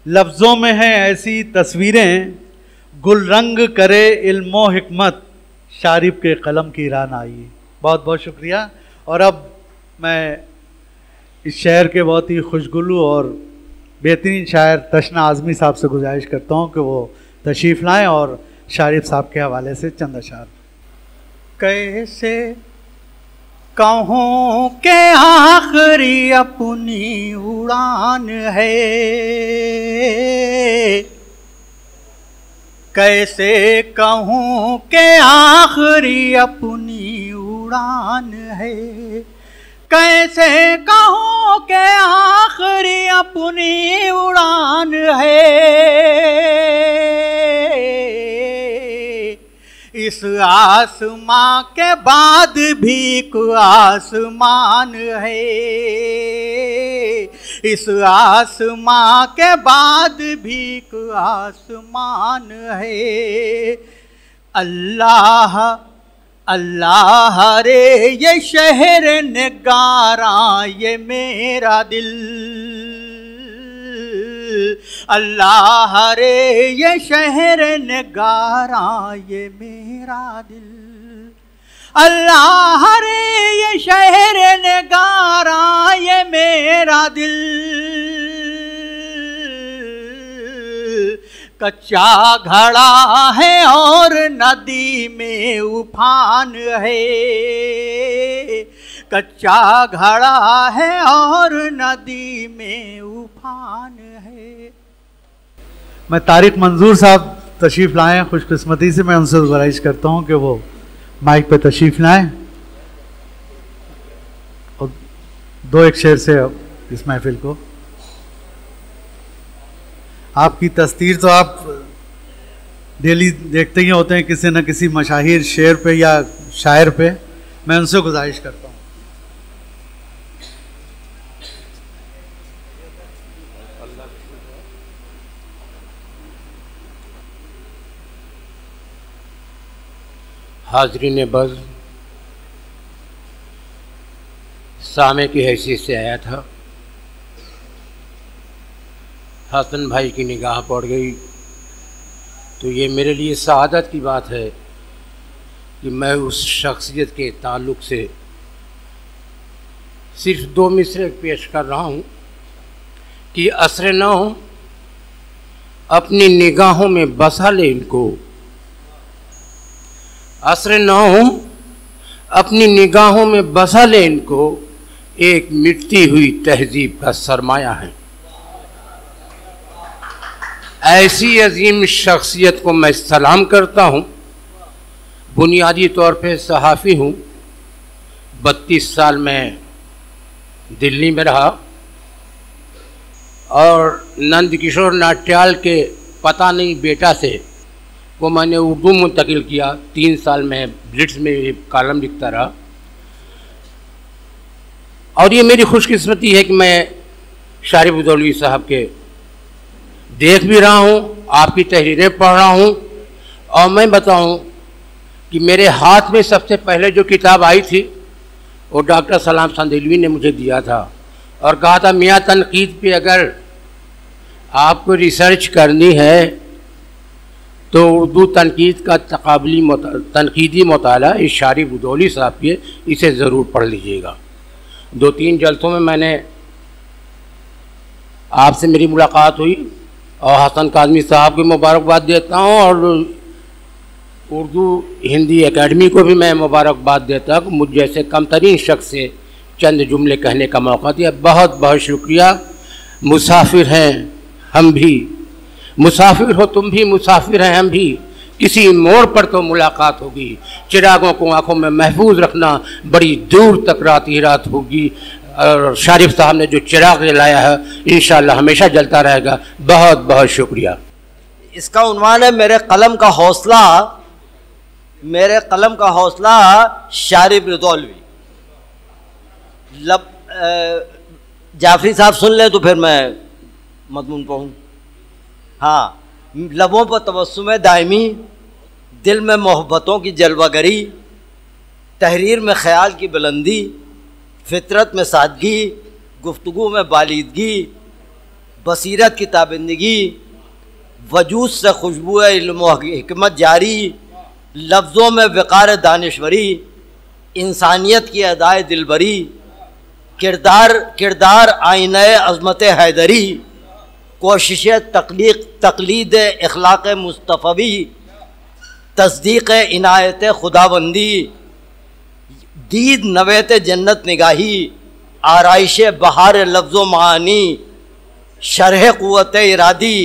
S4: लफ्ज़ों में हैं ऐसी तस्वीरें, गुलरंग करे इल्मो हिकमत शारिब के कलम की रानाई। बहुत बहुत शुक्रिया। और अब मैं इस शहर के बहुत ही खुशगुलू और बेहतरीन शायर तशना आज़मी साहब से गुजारिश करता हूँ कि वो तशरीफ़ लाएँ और शारिफ साहब के हवाले से चंद अशार।
S3: कैसे कहूँ के आखिरी अपनी उड़ान है, कैसे कहूँ के आखिरी अपनी उड़ान है, कैसे कहूँ के आखिरी अपनी उड़ान है, इस आसमां के बाद भी एक आसमान है, इस आसमां के बाद भी एक आसमान है। अल्लाह अल्लाह रे ये शहर निगारा ये मेरा दिल, अल्लाह रे ये शहर निगारा ये मेरा दिल, अल्लाह रे ये शहर निगारा ये मेरा दिल, कच्चा घड़ा है और नदी में उफान है, कच्चा घड़ा है और नदी में उफान है।
S4: मैं तारिक मंजूर साहब तशरीफ़ लाएँ, खुशकिस्मती से मैं उनसे गुजारिश करता हूँ कि वो माइक पे तशरीफ़ लाएँ और 2-1 शेर से इस महफिल को। आपकी तस्दीर तो आप डेली देखते ही होते हैं किसी न किसी मशाहिर शेर पे या शायर पे, मैं उनसे गुजारिश करता हूँ।
S8: हाज़रीन बज़, सामे की हैसियत से आया था। हसन भाई की निगाह पड़ गई तो ये मेरे लिए सआदत की बात है कि मैं उस शख्सियत के ताल्लुक़ से सिर्फ 2 मिसरे पेश कर रहा हूँ कि असर नौ अपनी निगाहों में बसा ले इनको। असर नौ अपनी निगाहों में बसा ले इनको, एक मिटती हुई तहजीब का सरमाया है। ऐसी अजीम शख्सियत को मैं सलाम करता हूँ। बुनियादी तौर पे सहाफ़ी हूँ। 32 साल मैं दिल्ली में रहा और नंद किशोर नाट्याल के पता नहीं बेटा से वो मैंने उर्दू मुंतकिल किया। 3 साल मैं ब्लिट्स में कॉलम लिखता रहा और ये मेरी खुशकिस्मती है कि मैं शारिब उदौलवी साहब के देख भी रहा हूँ, आपकी तहरीरें पढ़ रहा हूँ। और मैं बताऊँ कि मेरे हाथ में सबसे पहले जो किताब आई थी वो डॉक्टर सलाम संदेलवी ने मुझे दिया था और कहा था मियाँ तनकीद पे अगर आपको रिसर्च करनी है तो उर्दू तनकीद का तनकीदी मुताला इस शारिब उदौली साहब के, इसे ज़रूर पढ़ लीजिएगा। 2-3 जलसों में मैंने आपसे मेरी मुलाकात हुई और हसन काज़मी साहब की मुबारकबाद देता हूँ और उर्दू हिंदी एकेडमी को भी मैं मुबारकबाद देता हूँ। मुझ जैसे कम तरीन शख्स से चंद जुमले कहने का मौका दिया। बहुत बहुत शुक्रिया। मुसाफिर हैं हम भी, मुसाफिर हो तुम भी, मुसाफिर हैं हम भी, किसी मोड़ पर तो मुलाकात होगी। चिरागों को आंखों में महफूज रखना, बड़ी दूर तक रात ही रात होगी। और शारिफ साहब ने जो चिराग जलाया है इंशाअल्लाह हमेशा जलता रहेगा। बहुत बहुत शुक्रिया।
S1: इसका उन्वान है मेरे कलम का हौसला। मेरे कलम का हौसला शारिब उदौलवी। जाफरी साहब सुन ले तो फिर मैं मजमून पढ़ूँ। हाँ, लबों पर तबस्सुम दायमी, दिल में मोहब्बतों की जलवागरी, तहरीर में ख्याल की बुलंदी, फितरत में सादगी, गुफ्तगू में बालिदगी, बसीरत की ताबिंदगी, वजूद से खुशबू इल्म व हिकमत जारी, लफ्ज़ों में वक़ार दानिश्वरी, इंसानियत की अदाए दिलबरी, किरदार आईने अज़मत हैदरी, कोशिश तक़लीद इखलाक़ मुस्तफ़वी, तस्दीक़ इनायत खुदाबंदी, दीद नवेत जन्नत निगाही, आराइश बहार लफ्ज़ो मानी, शरह क़ुव्वत इरादी,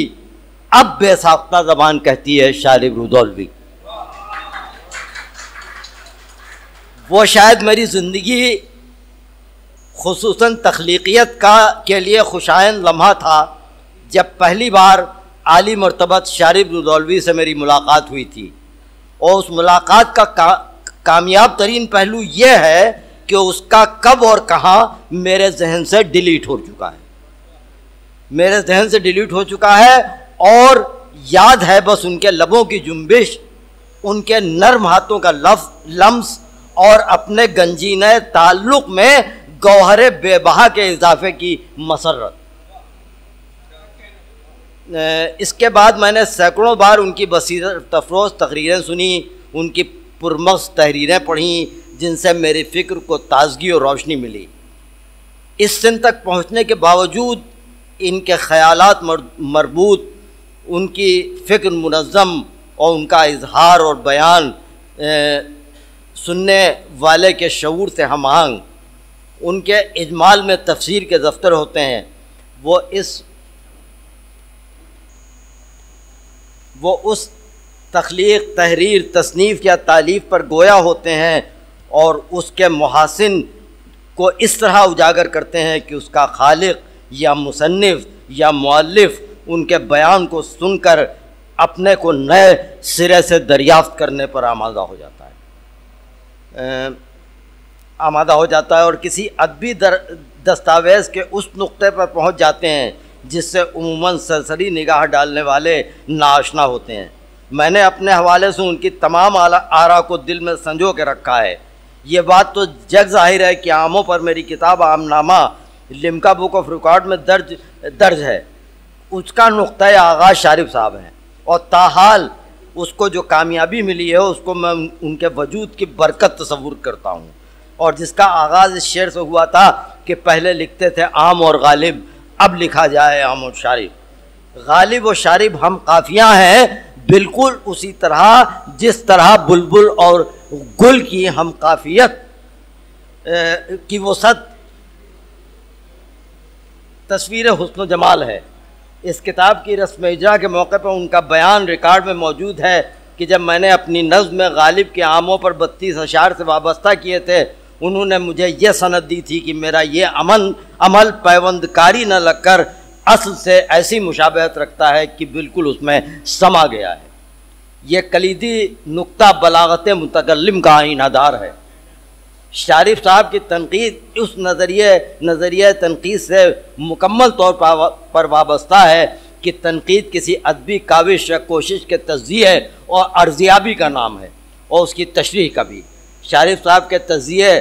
S1: अब बेसाख्ता ज़बान कहती है शारिब उदौलवी। वो शायद मेरी ज़िंदगी खुसूसन तख्लीक़ियत के लिए खुशायन लम्हा था जब पहली बार आली मर्तबत शारिब उदौलवी से मेरी मुलाकात हुई थी। और उस मुलाकात का कामयाब तरीन पहलू ये है कि उसका कब और कहाँ मेरे जहन से डिलीट हो चुका है। मेरे जहन से डिलीट हो चुका है और याद है बस उनके लबों की जुम्बिश, उनके नर्म हाथों का लम्स और अपने गंजीने ताल्लुक़ में गौहरे बेबहा के इजाफे की मसरत। इसके बाद मैंने सैकड़ों बार उनकी बसीरत अफरोज़ तकरीरें सुनी, उनकी पुरमग़ज़ तहरीरें पढ़ी जिनसे मेरी फ़िक्र को ताज़गी और रोशनी मिली। इस सिन तक पहुँचने के बावजूद इनके ख़यालात मरबूत, उनकी फ़िक्र मुनज़्ज़म और उनका इजहार और बयान सुनने वाले के शऊर से हम आहंग, उनके इजमाल में तफसीर के दफ्तर होते हैं। वो उस तख्लीक़, तहरीर, तसनीफ़ या तालीफ़ पर गोया होते हैं और उसके मुहासिन को इस तरह उजागर करते हैं कि उसका खालिक या मुसन्निफ़ या मुअल्लिफ़ उनके बयान को सुनकर अपने को नए सिरे से दरियाफ़्त करने पर आमादा हो जाता है और किसी अदबी दस्तावेज़ के उस नुक्ते पर पहुंच जाते हैं जिससे उमूमन सरसरी निगाह डालने वाले नाआशना होते हैं। मैंने अपने हवाले से उनकी तमाम आरा को दिल में संजो के रखा है। ये बात तो जग जाहिर है कि आमों पर मेरी किताब आमनामा लिम्का बुक ऑफ रिकॉर्ड में दर्ज है। उसका नुक्ता आगाज़ शारिफ साहब हैं और ताहाल उसको जो कामयाबी मिली है उसको मैं उनके वजूद की बरकत तस्वुर करता हूँ। और जिसका आगाज़ इस शेर से हुआ था कि पहले लिखते थे आम और गालिब, अब लिखा जाए आम और शारिफ। गालिब और शारिफ हम काफियाँ हैं, बिल्कुल उसी तरह जिस तरह बुलबुल और गुल की हम काफियत की वसत तस्वीर हुस्न जमाल है। इस किताब की रस्म इजरा के मौके पर उनका बयान रिकॉर्ड में मौजूद है कि जब मैंने अपनी नज़्म में गालिब के आमों पर 32 अशार से वाबस्ता किए थे, उन्होंने मुझे यह सनद दी थी कि मेरा ये अमल पैवंदकारी न लगकर असल से ऐसी मुशाबहत रखता है कि बिल्कुल उसमें समा गया है। ये कलीदी नुक्ता बलागत मुतकल्लिम का आईनादार है। शारिफ साहब की तनकीद उस नज़रिए तनकीद से मुकम्मल तौर पर वाबस्ता है कि तनकीद किसी अदबी काविश या कोशिश के तज़्ज़िये और अर्ज़ियाबी का नाम है और उसकी तशरीह का भी। शारिफ साहब के तज़्ज़िये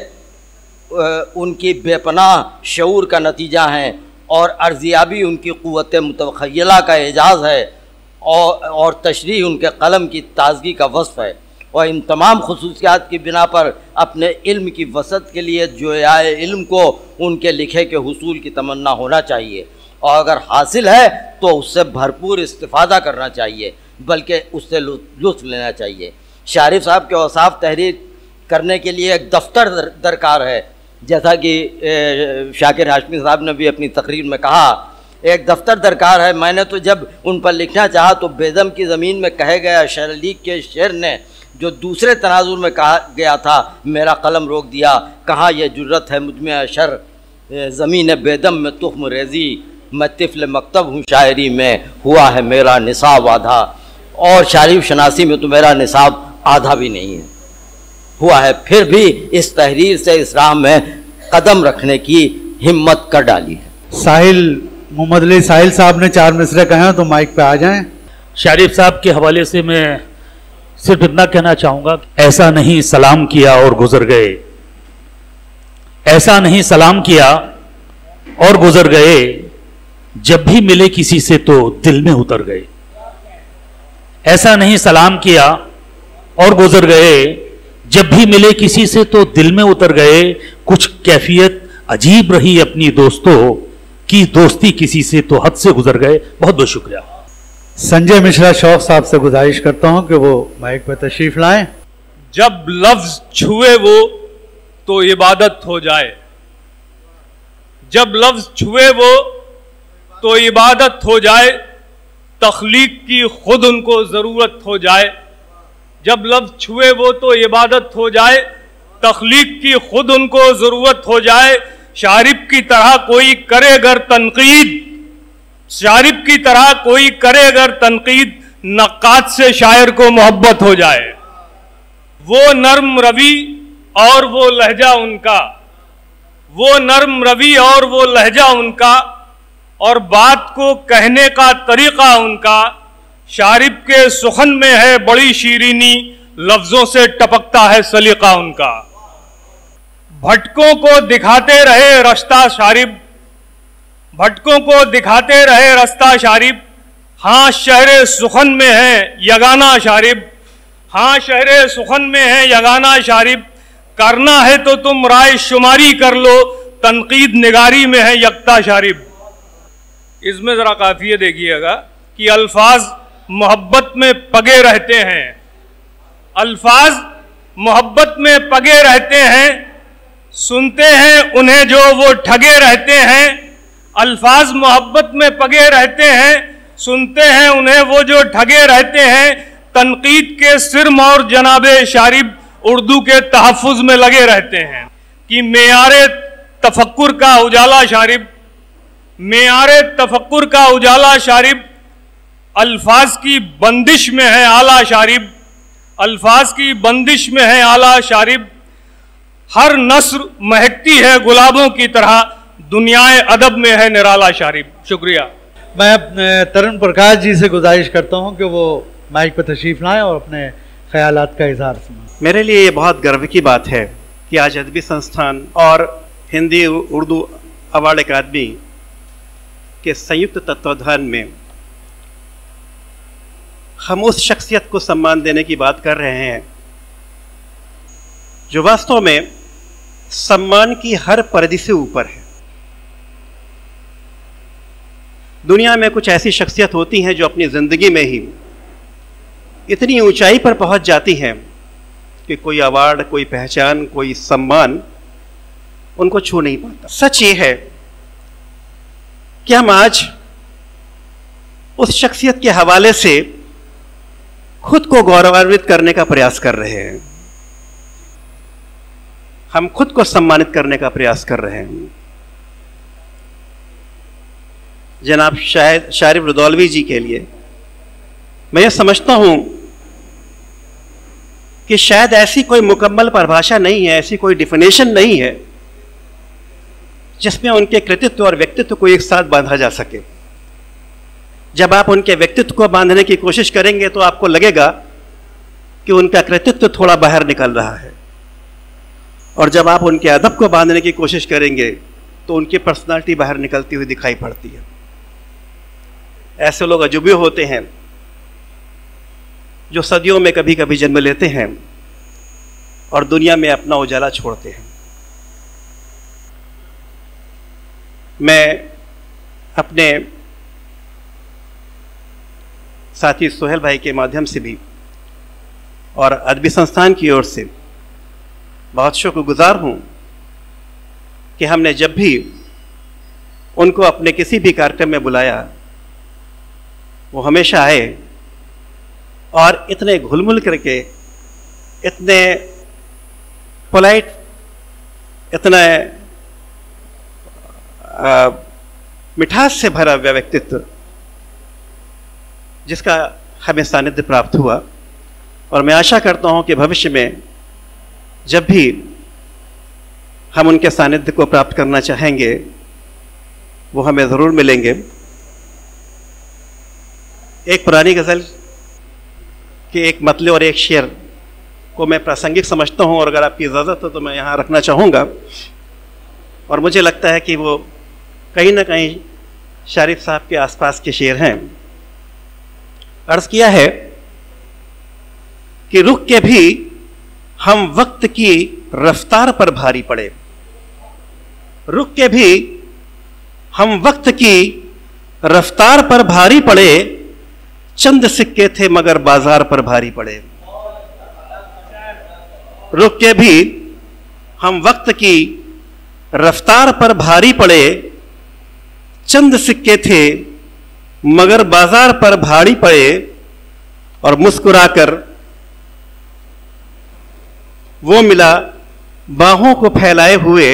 S1: उनकी बेपनाह शऊर का नतीजा हैं और अर्ज़ियाबी उनकी क़ुव्वत मुतख़य्यला का एजाज़ है और तशरीह उनके कलम की ताज़गी का वस्फ़ है। और इन तमाम खुसूसियात की बिना पर अपने इल्म की वसत के लिए जोयाए इल्म को उनके लिखे के हुसूल की तमन्ना होना चाहिए और अगर हासिल है तो उससे भरपूर इस्तिफ़ादा करना चाहिए, बल्कि उससे लुत्फ़ लेना चाहिए। शारिफ साहब के औसाफ तहरीर करने के लिए एक दफ्तर दरकार है, जैसा कि शाकिर हाशमी साहब ने भी अपनी तकरीर में कहा, एक दफ्तर दरकार है। मैंने तो जब उन पर लिखना चाहा तो बेदम की ज़मीन में कहे गया शेर लीग के शेर ने जो दूसरे तनाजुर में कहा गया था, मेरा कलम रोक दिया। कहाँ यह जुर्रत है मुझ में अशर, ज़मीन बेदम में तुख्म रेज़ी, मैं तिफ़्ल मकतब हूँ शायरी में, हुआ है मेरा निसाब आधा। और शारीफ शनासी में तो मेरा निसाब आधा भी नहीं है हुआ है, फिर भी इस तहरीर से इस राह में कदम रखने की हिम्मत कर डाली है।
S4: साहिल मोहम्मद अली साहिल साहब ने 4 मिसरे कहे तो माइक पे आ जाएं।
S9: शारिफ साहब के हवाले से मैं सिर्फ इतना कहना चाहूँगा, ऐसा नहीं सलाम किया और गुजर गए, ऐसा नहीं सलाम किया और गुजर गए, जब भी मिले किसी से तो दिल में उतर गए। ऐसा नहीं सलाम किया और गुजर गए, जब भी मिले किसी से तो दिल में उतर गए। कुछ कैफियत अजीब रही अपनी दोस्तों की, दोस्ती किसी से तो हद से गुजर गए। बहुत बहुत शुक्रिया।
S4: संजय मिश्रा शौक साहब से गुजारिश करता हूं कि वो माइक पर तशरीफ लाएं।
S10: जब लफ्ज छुए वो तो इबादत हो जाए, जब लफ्ज छुए वो तो इबादत हो जाए, तख्लीक की खुद उनको ज़रूरत हो जाए। जब लफ्ज छुए वो तो इबादत हो जाए, तख्लीक की खुद उनको ज़रूरत हो जाए। शारिफ की तरह कोई करे अगर तनकीद, शारिफ की तरह कोई करे अगर तनकीद, नक्काद से शायर को मोहब्बत हो जाए। वो नर्म रवि और वो लहजा उनका, वो नर्म रवि और वो लहजा उनका, और बात को कहने का तरीका उनका। शारिफ के सुखन में है बड़ी शीरीनी, लफ्जों से टपकता है सलीका उनका। भटकों को दिखाते रहे रास्ता शारिफ, भटकों को दिखाते रहे रास्ता शारिफ। हाँ शहरे सुखन में है यगाना शारिफ, हाँ शहरे सुखन में है यगाना शारिफ। करना है तो तुम राय शुमारी कर लो, तनकीद निगारी में है यकता शारिफ। इसमें जरा काफियत देखिएगा कि अल्फाज मोहब्बत में पगे रहते हैं, अल्फाज मोहब्बत में पगे रहते हैं, सुनते हैं उन्हें जो वो ठगे रहते हैं। अल्फाज मोहब्बत में पगे रहते हैं, सुनते हैं उन्हें वो जो ठगे रहते हैं। तनकीद के सिर्म और जनाबे शारिफ उर्दू के तहफ़्फ़ुज़ में लगे रहते हैं कि मेयारे तफक्कुर का उजाला शारिफ, मेयारे तफक्कुर का उजाला शारिफ। अल्फाज की बंदिश में है आला शारिफ, अल्फाज की बंदिश में है आला शारिफ। हर नस्र महकती है गुलाबों की तरह, दुनियाए अदब में है निराला शारिफ। शुक्रिया।
S4: मैं तरुण प्रकाश जी से गुजारिश करता हूं कि वो माइक पर तशरीफ़ लाएं और अपने ख्यालात का इजहार सुनाएं।
S11: मेरे लिए ये बहुत गर्व की बात है कि आज अदबी संस्थान और हिंदी उर्दू अवार्ड अकादमी के संयुक्त तत्वाधान में हम उस शख्सियत को सम्मान देने की बात कर रहे हैं जो वास्तव में सम्मान की हर परिधि से ऊपर है। दुनिया में कुछ ऐसी शख्सियत होती हैं जो अपनी ज़िंदगी में ही इतनी ऊंचाई पर पहुंच जाती हैं कि कोई अवार्ड, कोई पहचान, कोई सम्मान उनको छू नहीं पाता। सच ये है कि हम आज उस शख्सियत के हवाले से खुद को गौरवान्वित करने का प्रयास कर रहे हैं, हम खुद को सम्मानित करने का प्रयास कर रहे हैं। जनाब शारिब रुदौलवी जी के लिए मैं ये समझता हूं कि शायद ऐसी कोई मुकम्मल परिभाषा नहीं है, ऐसी कोई डिफिनेशन नहीं है जिसमें उनके कृतित्व और व्यक्तित्व को एक साथ बांधा जा सके। जब आप उनके व्यक्तित्व को बांधने की कोशिश करेंगे तो आपको लगेगा कि उनका कृतित्व थोड़ा बाहर निकल रहा है, और जब आप उनके अदब को बांधने की कोशिश करेंगे तो उनकी पर्सनालिटी बाहर निकलती हुई दिखाई पड़ती है। ऐसे लोग अजूबे होते हैं जो सदियों में कभी कभी जन्म लेते हैं और दुनिया में अपना उजाला छोड़ते हैं। मैं अपने साथी सोहेल भाई के माध्यम से भी और अदबी संस्थान की ओर से बहुत शुक्रगुजार हूँ कि हमने जब भी उनको अपने किसी भी कार्यक्रम में बुलाया वो हमेशा आए और इतने घुलमुल करके, इतने पोलाइट, इतने मिठास से भरा हुआ व्यक्तित्व जिसका हमें सानिध्य प्राप्त हुआ। और मैं आशा करता हूं कि भविष्य में जब भी हम उनके सानिध्य को प्राप्त करना चाहेंगे वो हमें ज़रूर मिलेंगे। एक पुरानी गज़ल के एक मतले और एक शेर को मैं प्रासंगिक समझता हूं और अगर आपकी इजाज़त हो तो मैं यहाँ रखना चाहूँगा, और मुझे लगता है कि वो कहीं ना कहीं शारिब साहब के आसपास के शेर हैं। अर्ज़ किया है कि रुक के भी हम वक्त की रफ्तार पर भारी पड़े, रुक के भी हम वक्त की रफ्तार पर भारी पड़े, चंद सिक्के थे मगर बाजार पर भारी पड़े। रुक के भी हम वक्त की रफ्तार पर भारी पड़े, चंद सिक्के थे मगर बाजार पर भारी पड़े, और मुस्कुराकर वो मिला बाहों को फैलाए हुए,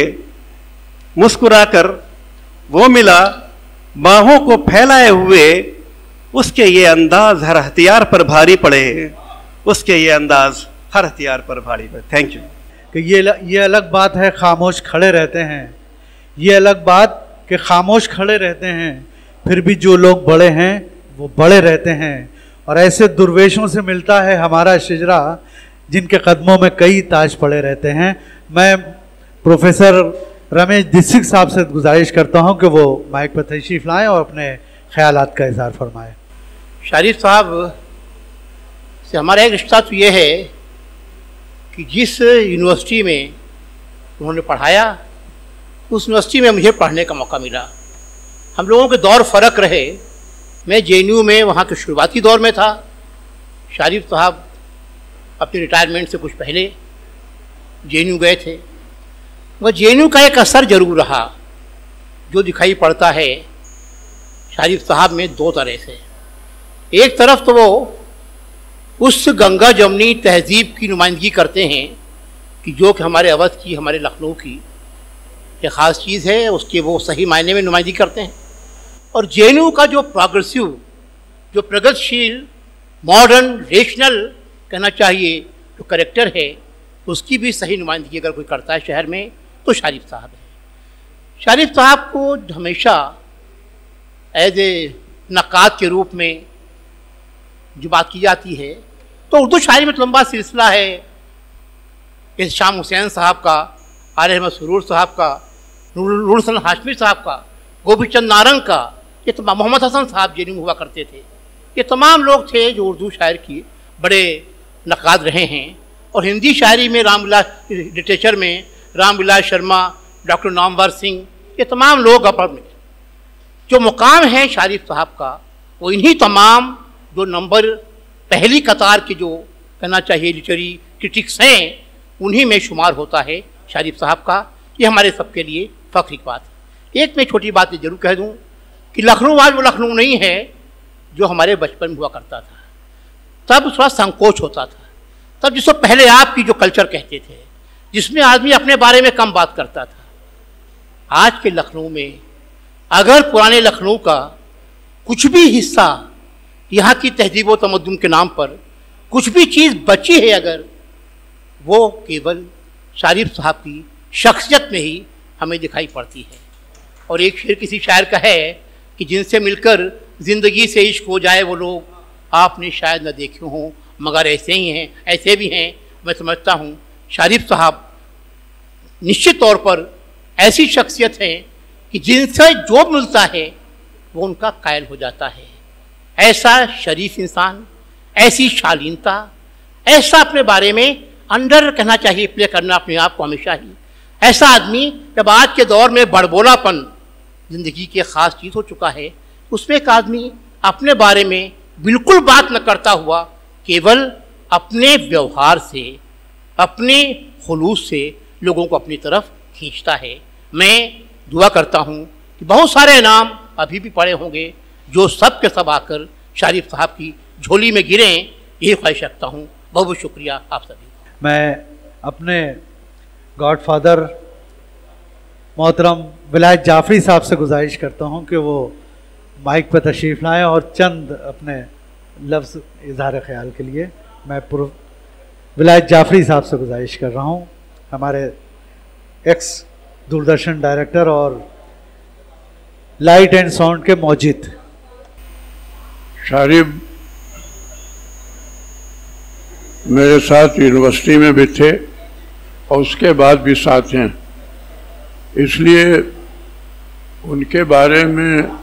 S11: मुस्कुराकर वो मिला बाहों को फैलाए हुए, उसके ये अंदाज हर हथियार पर भारी पड़े, उसके ये अंदाज हर हथियार पर भारी पड़े। Thank you.
S4: कि ये अलग बात है खामोश खड़े रहते हैं, ये अलग बात कि खामोश खड़े रहते हैं, फिर भी जो लोग बड़े हैं वो बड़े रहते हैं। और ऐसे दुर्वेशों से मिलता है हमारा शिजरा जिनके कदमों में कई ताज पड़े रहते हैं। मैं प्रोफेसर रमेश दीक्षित साहब से गुजारिश करता हूं कि वो माइक पर तशरीफ़ लाएं और अपने ख्यालात का इज़हार फरमाएं।
S8: शारिब साहब से हमारा एक रिश्ता तो ये है कि जिस यूनिवर्सिटी में उन्होंने पढ़ाया उस यूनिवर्सिटी में मुझे पढ़ने का मौका मिला। हम लोगों के दौर फ़र्क रहे। मैं JNU में वहाँ के शुरुआती दौर में था, शारिब साहब अपने रिटायरमेंट से कुछ पहले JNU गए थे। वह JNU का एक असर ज़रूर रहा जो दिखाई पड़ता है शारिब साहब में दो तरह से। एक तरफ तो वो उस गंगा जमनी तहजीब की नुमाइंदगी करते हैं कि जो कि हमारे अवध की, हमारे लखनऊ की एक ख़ास चीज़ है, उसके वो सही मायने में नुमाइंदगी करते हैं। और JNU का जो प्रोग्रेसिव, जो प्रगतिशील, मॉडर्न, रेशनल कहना चाहिए जो करेक्टर है, उसकी भी सही नुमाइंदगी अगर कोई करता है शहर में तो शारिब साहब है। शारिब साहब को हमेशा एज ए नक्काद के रूप में जो बात की जाती है तो उर्दू शायरी में तो लंबा सिलसिला है। शाम हुसैन साहब का, आले अहमद सुरूर साहब का, नूरुल हसन हाशमी साहब का, गोपी चंद नारंग का, ये तमाम, मोहम्मद हसन साहब जेल में हुआ करते थे। ये तमाम लोग थे जो उर्दू शायर की बड़े नक़ाद रहे हैं। और हिंदी शायरी में रामविलास, लिटरेचर में रामविलास शर्मा, डॉक्टर नामवर सिंह, ये तमाम लोग अपने जो मुकाम है शारिफ साहब का, वो इन्हीं तमाम जो नंबर पहली कतार के जो कहना चाहिए लिटरेरी क्रिटिक्स हैं, उन्हीं में शुमार होता है शारिफ साहब का। ये हमारे सबके लिए फ़ख्र की बात है। एक मैं छोटी बात ज़रूर कह दूँ कि लखनऊ आज वो लखनऊ नहीं है जो हमारे बचपन में हुआ करता था। तब थोड़ा संकोच होता था, तब जिसको पहले आप की जो कल्चर कहते थे, जिसमें आदमी अपने बारे में कम बात करता था। आज के लखनऊ में अगर पुराने लखनऊ का कुछ भी हिस्सा यहाँ की तहजीब व तमद्दुन के नाम पर कुछ भी चीज़ बची है, अगर वो केवल शारिफ साहब की शख्सियत में ही हमें दिखाई पड़ती है। और एक शेर किसी शायर का है कि जिनसे मिलकर ज़िंदगी से इश्क हो जाए वो लोग आपने शायद न देखे हों, मगर ऐसे ही हैं, ऐसे भी हैं। मैं समझता हूँ शारिफ साहब निश्चित तौर पर ऐसी शख्सियत है कि जिनसे जो मिलता है वो उनका कायल हो जाता है। ऐसा शरीफ इंसान, ऐसी शालीनता, ऐसा अपने बारे में अंडर कहना चाहिए प्ले करना अपने आप को हमेशा ही। ऐसा आदमी जब आज के दौर में बड़बोलापन ज़िंदगी की ख़ास चीज़ हो चुका है, उसमें एक आदमी अपने बारे में बिल्कुल बात न करता हुआ केवल अपने व्यवहार से, अपने खुलूस से लोगों को अपनी तरफ खींचता है। मैं दुआ करता हूँ कि बहुत सारे इनाम अभी भी पड़े होंगे जो सब के सब आकर शारिफ साहब की झोली में गिरें, यही ख्वाहिश रखता हूँ। बहुत बहुत शुक्रिया आप सभी।
S4: मैं अपने गॉडफादर मोहतरम विलायत जाफरी साहब से गुजारिश करता हूँ कि वो माइक पर तशरीफ़ लाएँ और चंद अपने लफ्ज़ इज़हार ख्याल के लिए मैं विलायत जाफरी साहब से गुजारिश कर रहा हूँ, हमारे एक्स दूरदर्शन डायरेक्टर और लाइट एंड साउंड के मौजिद।
S12: शारिफ मेरे साथ यूनिवर्सिटी में भी थे और उसके बाद भी साथ हैं, इसलिए उनके बारे में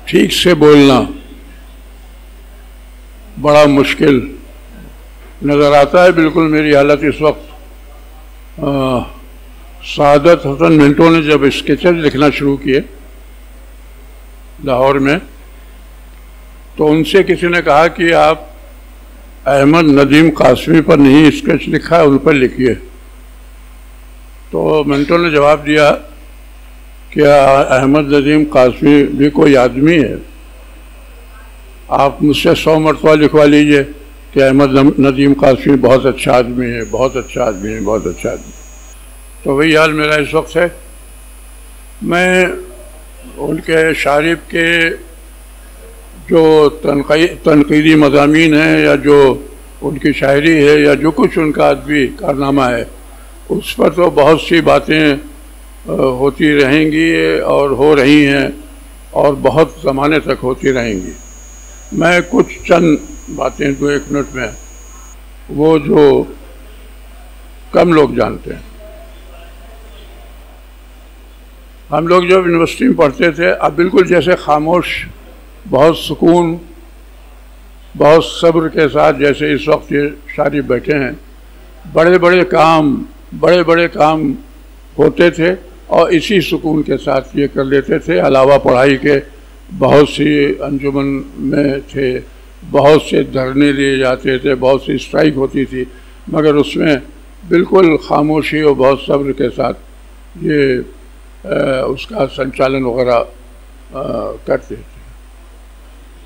S12: ठीक से बोलना बड़ा मुश्किल नज़र आता है। बिल्कुल मेरी हालत इस वक्त सादत हसन मिंटो ने जब स्केचेस लिखना शुरू किए लाहौर में, तो उनसे किसी ने कहा कि आप अहमद नदीम कासमी पर नहीं स्केच लिखा है, उन पर लिखिए। तो मिंटो ने जवाब दिया क्या अहमद नदीम कासमी भी कोई आदमी है? आप मुझसे 100 मरतबा लिखवा लीजिए कि अहमद नदीम कासमी बहुत अच्छा आदमी है, बहुत अच्छा आदमी है, बहुत अच्छा आदमी। तो वही हाल मेरा इस वक्त है। मैं उनके शारिफ के जो तनकीदी मज़ामीन हैं या जो उनकी शायरी है या जो कुछ उनका अदबी कारनामा है, उस पर तो बहुत सी बातें होती रहेंगी और हो रही हैं और बहुत ज़माने तक होती रहेंगी। मैं कुछ चंद बातें 2-1 मिनट में, वो जो कम लोग जानते हैं। हम लोग जब यूनिवर्सिटी में पढ़ते थे, अब बिल्कुल जैसे खामोश, बहुत सुकून, बहुत सब्र के साथ जैसे इस वक्त ये शारिफ बैठे हैं, बड़े बड़े काम होते थे और इसी सुकून के साथ ये कर लेते थे। अलावा पढ़ाई के बहुत सी अंजुमन में थे, बहुत से धरने लिए जाते थे, बहुत सी स्ट्राइक होती थी, मगर उसमें बिल्कुल खामोशी और बहुत सब्र के साथ ये उसका संचालन वगैरह करते थे।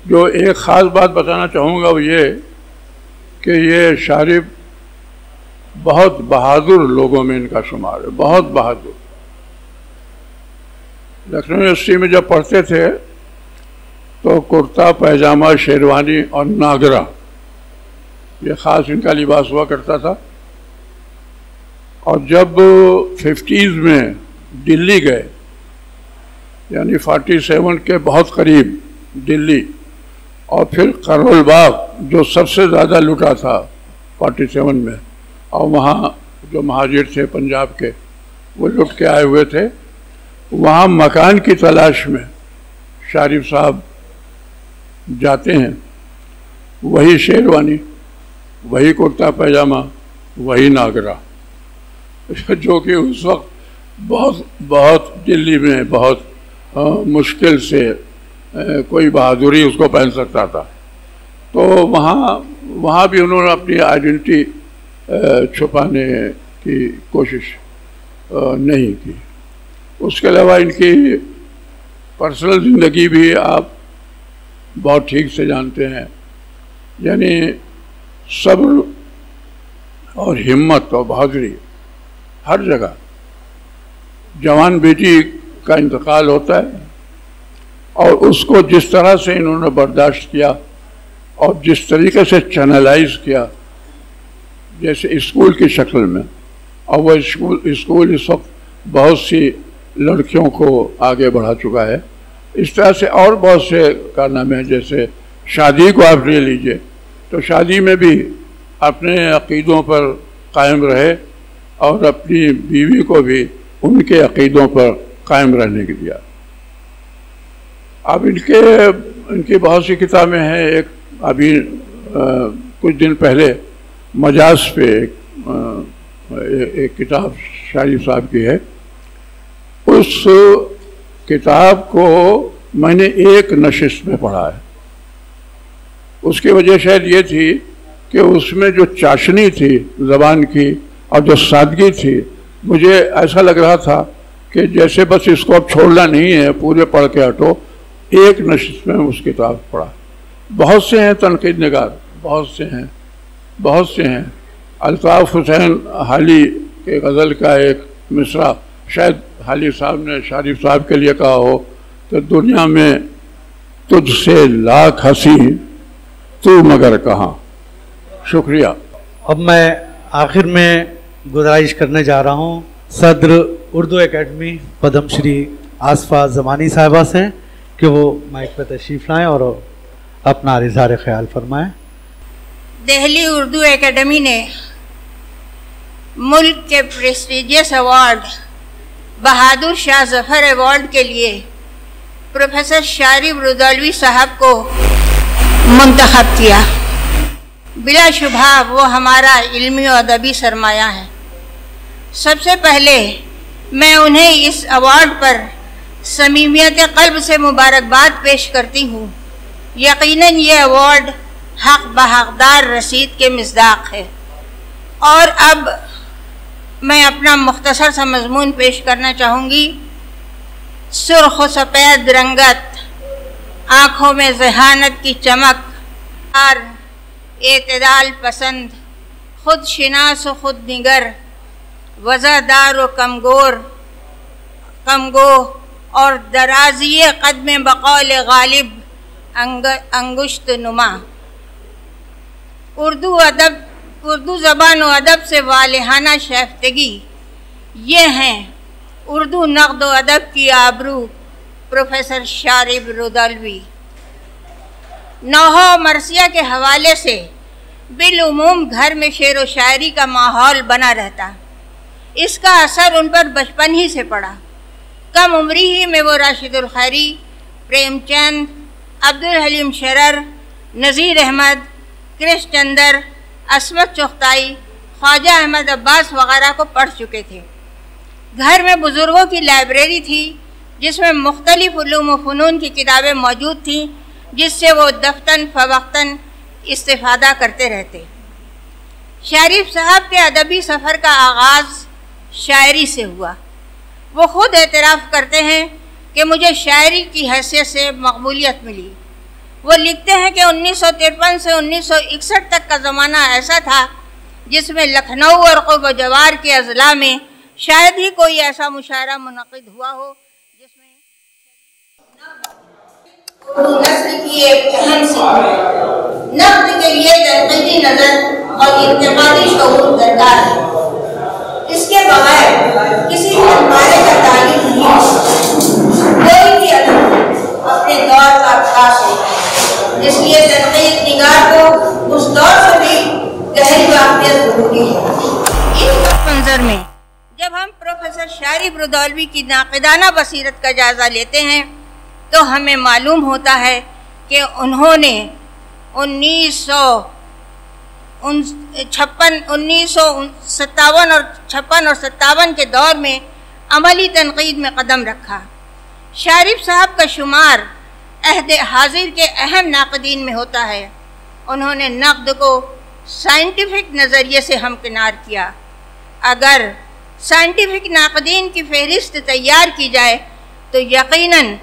S12: जो एक ख़ास बात बताना चाहूँगा वो ये कि ये शारिफ बहुत बहादुर लोगों में इनका शुमार है, बहुत बहादुर। लखनऊ यूनिवर्सिटी में जब पढ़ते थे तो कुर्ता पैजामा शेरवानी और नागरा ये ख़ास इनका लिबास हुआ करता था। और जब 50s में दिल्ली गए, यानी 47 के बहुत करीब दिल्ली, और फिर करोल बाग जो सबसे ज़्यादा लूटा था 47 में, और वहाँ जो महाजिर थे पंजाब के वो लुट के आए हुए थे, वहाँ मकान की तलाश में शारिफ साहब जाते हैं। वही शेरवानी, वही कुर्ता पैजामा, वही नागरा, जो कि उस वक्त बहुत दिल्ली में बहुत मुश्किल से कोई बहादुरी उसको पहन सकता था। तो वहाँ भी उन्होंने अपनी आइडेंटिटी छुपाने की कोशिश नहीं की। उसके अलावा इनकी पर्सनल ज़िंदगी भी आप बहुत ठीक से जानते हैं, यानी सब्र और हिम्मत और बहादुरी हर जगह। जवान बेटी का इंतकाल होता है और उसको जिस तरह से इन्होंने बर्दाश्त किया और जिस तरीके से चैनलाइज किया, जैसे स्कूल की शक्ल में, और वह स्कूल इस वक्त बहुत सी लड़कियों को आगे बढ़ा चुका है। इस तरह से और बहुत से कारनामे हैं, जैसे शादी को आप ले लीजिए तो शादी में भी अपने अक़ीदों पर कायम रहे और अपनी बीवी को भी उनके अक़ीदों पर कायम रहने के दिया। अब इनकी बहुत सी किताबें हैं। एक अभी कुछ दिन पहले मजाज पे एक किताब शारिफ साहब की है। उस किताब को मैंने एक नशिस्त में पढ़ा है। उसकी वजह शायद ये थी कि उसमें जो चाशनी थी ज़बान की और जो सादगी थी, मुझे ऐसा लग रहा था कि जैसे बस इसको अब छोड़ना नहीं है, पूरे पढ़ के हटो। एक नशिस्त में उस किताब पढ़ा। बहुत से हैं तनकीद निगार, बहुत से हैं। अल्ताफ़ हुसैन हाली के गज़ल का एक मिसरा शायद हाली साहब ने शारिफ साहब के लिए कहा हो कि दुनिया में तुझसे लाख हंसी तू मगर कहाँ। शुक्रिया।
S4: अब मैं आखिर में गुजारिश करने जा रहा हूँ सदर उर्दू एकेडमी पद्मश्री आसफा ज़मानी साहिबा से कि वो माइक पर तशरीफ़ लाएँ और अपना इज़हार ख्याल फरमाएँ।
S13: दिल्ली उर्दू एकेडमी ने मुल्क के prestigious award Bahadur Shah Zafar award के लिए प्रोफेसर शारिब रुदौलवी साहब को मुंतखब किया। बिलाशुबा वो हमारा इल्मी और अदबी सरमाया है। सबसे पहले मैं उन्हें इस अवार्ड पर समीमियत क़ल्ब से मुबारकबाद पेश करती हूँ। यकीनन ये अवार्ड हक़ बहक़दार रसीद के मिस्दाक़ है। और अब मैं अपना मुख्तसर सा मज़मून पेश करना चाहूँगी। सुर्ख़ सफ़ेद रंगत, आँखों में ज़हानत की चमक, और एतदाल पसंद, खुद शिनास व खुद निगर, वज़ादार व कमगो और दराज़ी क़द में बक़ौल गालिब अंगुश्त नुमा। उर्दू ज़बान व अदब से वालिहाना शैफ्तगी, ये हैं उर्दू नक़्द व अदब की आबरू प्रोफेसर शारिब रुदौलवी। नौह मरसिया के हवाले से बिलउमूम घर में शेर व शायरी का माहौल बना रहता। इसका असर उन पर बचपन ही से पड़ा। कम उम्री ही में वो राशिदुल खैरी, प्रेमचंद, अब्दुल हलीम शरर, नज़ीर अहमद, कृष्ण चंदर, असमत चुग़ताई, ख्वाजा अहमद अब्बास वग़ैरह को पढ़ चुके थे। घर में बुज़ुर्गों की लाइब्रेरी थी जिसमें मुख्तलिफ़ उलूम व फ़नून की किताबें मौजूद थीं, जिससे वो दफ्तन फ़वक्तन इस्तिफ़ादा करते रहते। शारिफ साहब के अदबी सफ़र का आगाज़ शायरी से हुआ। वो ख़ुद एतराफ़ करते हैं कि मुझे शायरी की हैसियत से मकबूलियत मिली। वो लिखते हैं कि 1953 से 1961 तक का ज़माना ऐसा था जिसमें लखनऊ और क़ुर्ब जवार के अज़ला में शायद ही कोई ऐसा मुशायरा मुनक़िद हुआ हो जिसमें नस्ल की एक अहम सीख नक़्द के लिए तनक़ीदी नज़र और इंतक़ादी शऊर दरकार है। इसके बगैर किसी मनमाने का तालीम नहीं हो सकता। कोई भी अदब अपने दौर का खास होता है, इसलिए प्रोफेसर शारिब रुदौलवी की नाक़िदाना बसीरत का जायज़ा लेते हैं तो हमें मालूम होता है कि उन्होंने 1957 और 57 के दौर में अमली तनक़ीद में कदम रखा। शारिब साहब का शुमार अहद हाजिर के अहम नाक़दीन में होता है। उन्होंने नक़्द को साइंटिफिक नज़रिए से हमकिनार किया। अगर साइंटिफिक नाक़दीन की फ़हरिस्त तैयार की जाए तो यकीनन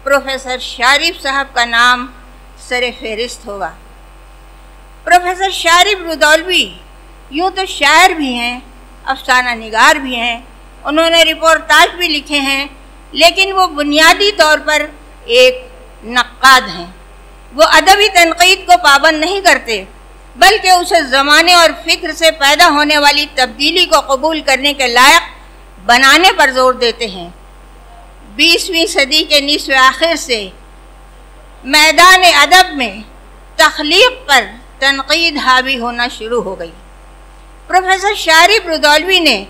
S13: प्रोफेसर शारिब साहब का नाम सरे फ़हरिस्त होगा। प्रोफेसर शारिब रुदौलवी यूँ तो शायर भी हैं, अफसाना निगार भी हैं, उन्होंने रिपोर्टाज भी लिखे हैं, लेकिन वो बुनियादी तौर पर एक नक्काद हैं। वो अदबी तनक़ीद को पाबंद नहीं करते, बल्कि उसे ज़माने और फ़िक्र से पैदा होने वाली तब्दीली को कबूल करने के लायक बनाने पर जोर देते हैं। 20वीं सदी के निस्फ़ आखिर से मैदान अदब में तख्लीक़ पर तनक़ीद हावी होना शुरू हो गई। प्रोफेसर शारिब रुदौलवी ने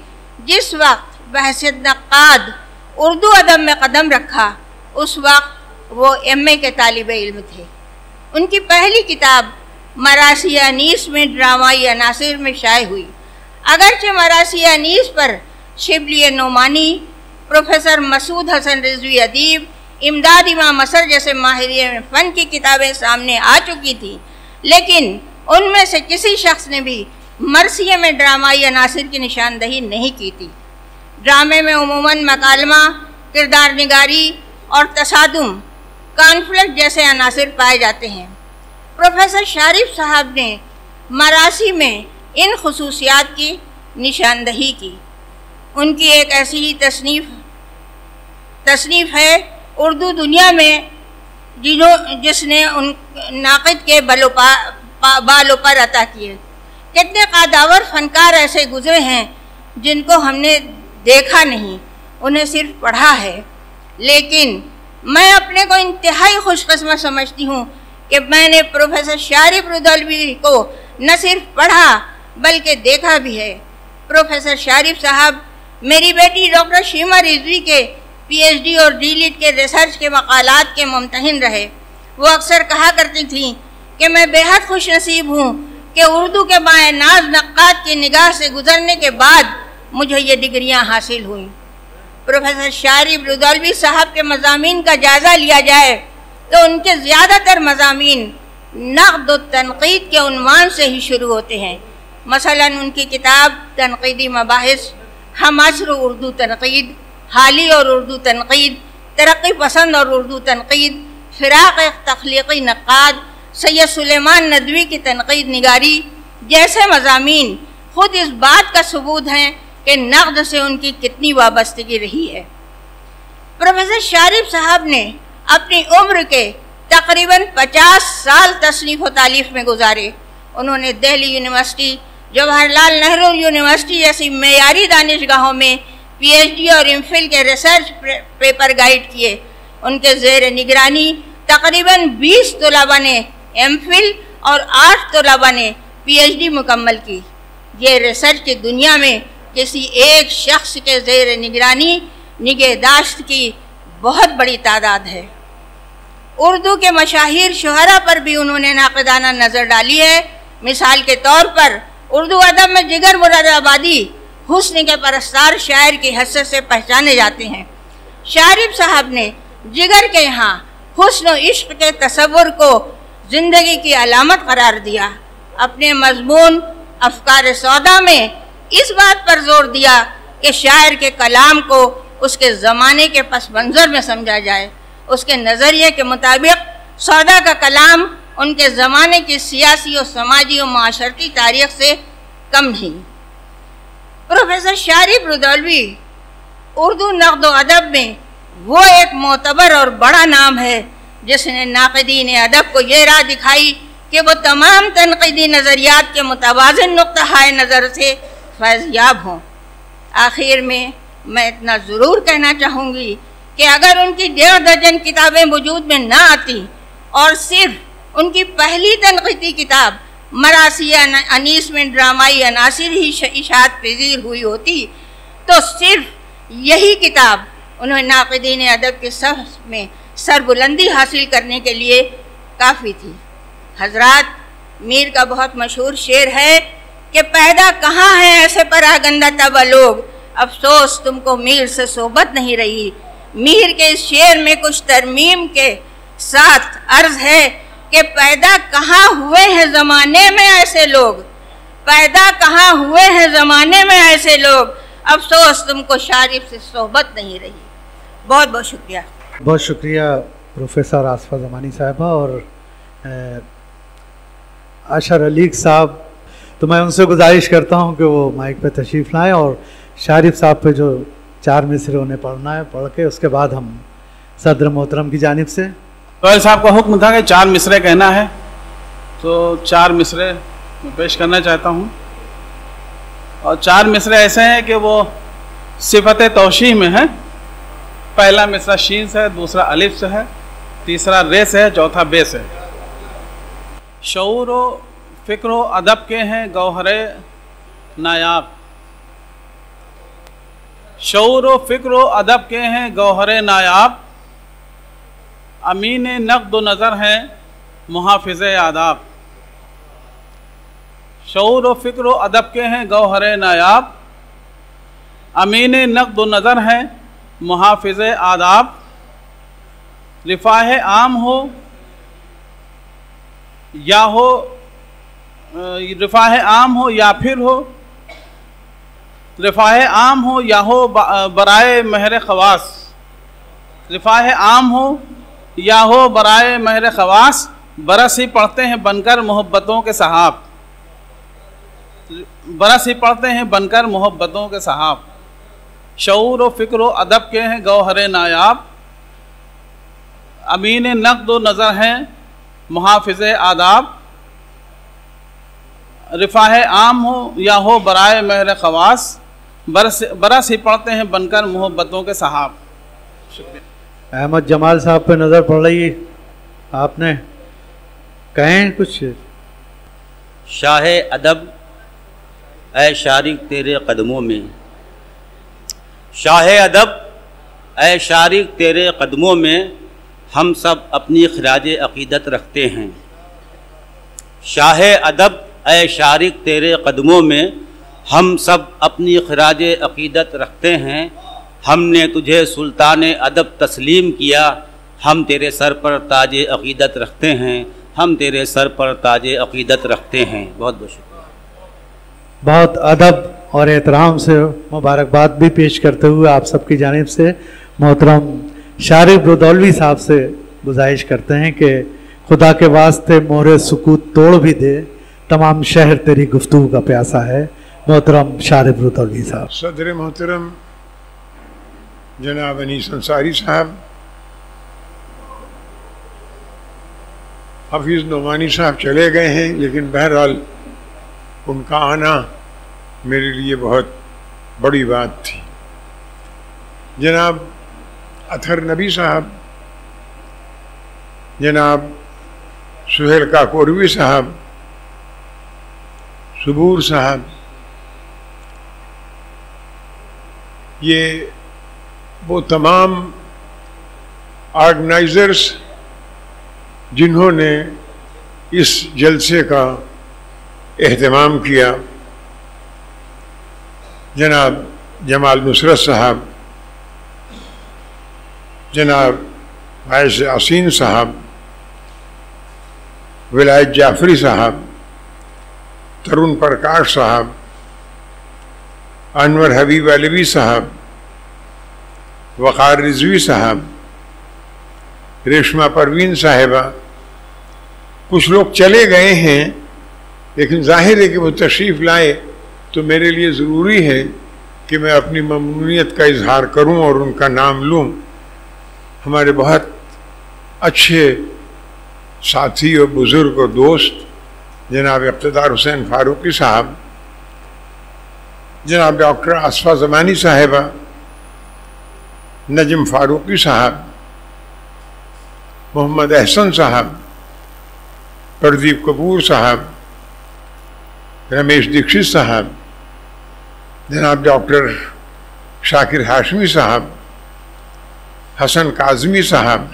S13: जिस वक्त बहसियत नक्काद उर्दू अदब में कदम रखा, उस वक्त वो MA के तालिब इल्म थे। उनकी पहली किताब मरासी अनीस में ड्रामाई अनासिर में शाये हुई। अगरचे मरासी अनीस पर शिबली नोमानी, प्रोफेसर मसूद हसन रिजवी अदीब, इमदाद इमाम असर जैसे माहिरीन फ़न की किताबें सामने आ चुकी थी, लेकिन उनमें से किसी शख्स ने भी मरसिया में ड्रामाई अनासिर की निशानदही नहीं की थी। ड्रामे में उमूमन मकालमा, किरदार निगारी और तसादुम, कॉन्फ्लिक्ट जैसे अनासिर पाए जाते हैं। प्रोफेसर शारिब साहब ने मरासी में इन खुसूसियात की निशानदही की। उनकी एक ऐसी ही तसनीफ़ है उर्दू दुनिया में जिसने उन नाक़िद के बालोपर अता किए। कितने कादावर फ़नकार ऐसे गुज़रे हैं जिनको हमने देखा नहीं, उन्हें सिर्फ पढ़ा है। लेकिन मैं अपने को इंतहाई खुशकिस्मत समझती हूँ कि मैंने प्रोफेसर शारिब रुदौलवी को न सिर्फ पढ़ा बल्कि देखा भी है। प्रोफेसर शारिब साहब मेरी बेटी डॉक्टर शीमा रिजवी के PhD और D.Litt के रिसर्च के मकालात के मुमतहिन रहे। वो अक्सर कहा करती थीं कि मैं बेहद खुश नसीब हूँ कि उर्दू के बाएनाज नक्काद की निगाह से गुजरने के बाद मुझे ये डिग्रियाँ हासिल हुईं। प्रोफेसर शारिब रुदौलवी साहब के मज़ामीन का जायज़ा लिया जाए तो उनके ज़्यादातर मज़ामीन नक़्द व तनक़ीद के उन्वान से ही शुरू होते हैं। मसलन उनकी किताब तनक़ीदी मबाहिस, हमअस्र उर्दू तनक़ीद, हाली और उर्दू तनक़ीद, तरक्की पसंद और उर्दू तनक़ीद, फ़िराक़ एक तख्लीक़ी नक्काद, सैयद सुलेमान नदवी की तनक़ीद निगारी जैसे मज़ामीन ख़ुद इस बात का सबूत हैं कि नक़्द से उनकी कितनी वाबस्तगी रही है। प्रोफेसर शारिब साहब ने अपनी उम्र के तकरीबन 50 साल तसनीफ़ व तालीफ़ में गुजारे। उन्होंने दिल्ली यूनिवर्सिटी, जवाहरलाल नेहरू यूनिवर्सिटी जैसी मेयारी दानिशगाहों में PhD और MPhil के रिसर्च पेपर गाइड किए। उनके ज़ेर निगरानी तकरीबन 20 तलबा ने MPhil और 8 तलबा ने PhD मुकम्मल की। ये रिसर्च की दुनिया में किसी एक शख्स के ज़ेर निगरानी निगहदाश्त की बहुत बड़ी तादाद है। उर्दू के मशाहिर शुहरा पर भी उन्होंने नाक़िदाना नज़र डाली है। मिसाल के तौर पर उर्दू अदब में जिगर मुरादाबादी हुस्न के परस्तार शायर की हैसियत से पहचाने जाते हैं। शारिब साहब ने जिगर के यहाँ हुस्न व इश्क के तसव्वुर को ज़िंदगी की अलामत करार दिया। अपने मज़मून अफ़कार सौदा में इस बात पर जोर दिया कि शायर के कलाम को उसके ज़माने के पस मंज़र में समझा जाए। उसके नज़रिए के मुताबिक सौदा का कलाम उनके ज़माने की सियासी और समाजी और माशरती तारीख़ से कम नहीं। प्रोफेसर शारिब रुदौलवी उर्दू नक़्द व अदब में वो एक मोतबर और बड़ा नाम है जिसने नाक़िदीन अदब को ये राह दिखाई कि वो तमाम तनक़ीदी नज़रियात के मुतवाज़िन नुक़्ता नज़र से फैज़याब हों। आखिर में मैं इतना ज़रूर कहना चाहूँगी कि अगर उनकी 1.5 दर्जन किताबें वजूद में ना आती और सिर्फ उनकी पहली तनक़ीदी किताब मरासी अनीस में ड्रामाई अनासिर ही इशाअत पज़ीर हुई होती तो सिर्फ यही किताब उन्हें नाक़िदीन अदब के सफ में सरबुलंदी हासिल करने के लिए काफ़ी थी। हजरात, मीर का बहुत मशहूर शेर है कि पैदा कहाँ है ऐसे परागंदा तबा लोग, अफसोस तुमको मीर से सोबत नहीं रही। मीर के इस शेर में कुछ तरमीम के साथ अर्ज है कि पैदा कहाँ हुए हैं ज़माने में ऐसे लोग, पैदा कहाँ हुए हैं ज़माने में ऐसे लोग, अफसोस तुमको शारिफ से सोहबत नहीं रही। बहुत बहुत शुक्रिया।
S4: बहुत शुक्रिया प्रोफेसर आसफा ज़मानी साहिबा और अशर अलीक साहब। तो मैं उनसे गुजारिश करता हूं कि वो माइक पे तशरीफ़ लाएं और शारिफ साहब पे जो 4 मिसरे उन्हें पढ़ना है पढ़ के उसके बाद हम सदर मोहतरम की जानिब से।
S14: सोहेल साहब का हुक्म था कि 4 मिसरे कहना है, तो 4 मिसरे मैं पेश करना चाहता हूँ। और 4 मिसरे ऐसे हैं कि वो सिफत तौशीह में है। पहला मिसरा शीन से है, दूसरा अलिफ से है, तीसरा रे से है, चौथा बे से है। शऊर व फ़िक्र व अदब के हैं गौहरे नायाब, शऊर व फ़िक्र व अदब के हैं गौहरे नायाब, अमीन नक़्द व नज़र हैं मुहाफ़िज़ आदाब। शऊर व फ़िक्र व अदब के हैं गौहरे नायाब, अमीन नक़्द व नज़र हैं मुहाफ़िज़ आदाब। रिफ़ाह आम हो या हो, रिफ़ाह आम हो या फिर हो, रिफ़ाह आम हो या हो बराए महर ख़वास, रिफ़ाह आम हो या हो बराए महर ख़वास, बरस ही पढ़ते हैं बनकर मोहब्बतों के सहाब, बरस ही पढ़ते हैं बनकर मोहब्बतों के सहाब। शऊर व फ़िक्र व अदब के हैं गौहरे नायाब, अमीन नक़्द व नज़र हैं मुहाफ़िज़ आदाब। रिफ़ाह आम हो या हो बराए महर ख़वास, बरस ही पढ़ते हैं बनकर मोहब्बतों के सहाब। शुक्रिया।
S4: अहमद जमाल साहब पे नज़र पड़ रही है, आपने कहें कुछ।
S15: शाह अदब ऐ शारिक तेरे कदमों में, शाह अदब ऐ शारिक तेरे कदमों में, हम सब अपनी खिराज अक़ीदत रखते हैं। शाह अदब ऐ शारिक तेरे कदमों में, हम सब अपनी खिराज अक़ीदत रखते हैं। हमने तुझे सुल्तान अदब तस्लीम किया, हम तेरे सर पर ताज अक़ीदत रखते हैं, हम तेरे सर पर ताज अक़ीदत रखते हैं। बहुत बहुत शुक्रिया।
S4: बहुत अदब और एहतराम से मुबारकबाद भी पेश करते हुए आप सबकी जानिब से मोहतरम शारिफ रुदौलवी साहब से गुजारिश करते हैं कि खुदा के वास्ते मोहरे सुकूत तोड़ भी दे, तमाम शहर तेरी गुफ्तगू का प्यासा है। मोहतरम शारिफ रुदौलवी साहब।
S16: सदर मोहतरम जनाब अनीस अंसारी साहब, हफीज़ नोमानी साहब चले गए हैं, लेकिन बहरहाल उनका आना मेरे लिए बहुत बड़ी बात थी। जनाब अथर नबी साहब, जनाब सुहेल काकोरवी साहब, सुबूर साहब, ये वो तमाम ऑर्गेनाइज़र्स जिन्होंने इस जलसे का एहतमाम किया, जनाब जमाल नुसरत साहब, जनाब वाइस असीन साहब, विलायत जाफरी साहब, तरुण प्रकाश साहब, अनवर हबीब अलवी साहब, वक़ार रिजवी साहब, रेशमा परवीन साहिबा, कुछ लोग चले गए हैं, लेकिन जाहिर है कि वो तशरीफ़ लाए तो मेरे लिए ज़रूरी है कि मैं अपनी ममनूनियत का इजहार करूं और उनका नाम लूं। हमारे बहुत अच्छे साथी और बुज़ुर्ग और दोस्त जनाब इक़्तिदार हुसैन फ़ारूक़ी साहब, जनाब डॉक्टर आसफ़ा ज़मानी साहिबा, नजम फ़ारूक़ी साहब, मोहम्मद अहसन साहब, प्रदीप कपूर साहब, रमेश दीक्षित साहब, जनाब डॉक्टर शाकिर हाशमी साहब, हसन काज़मी साहब,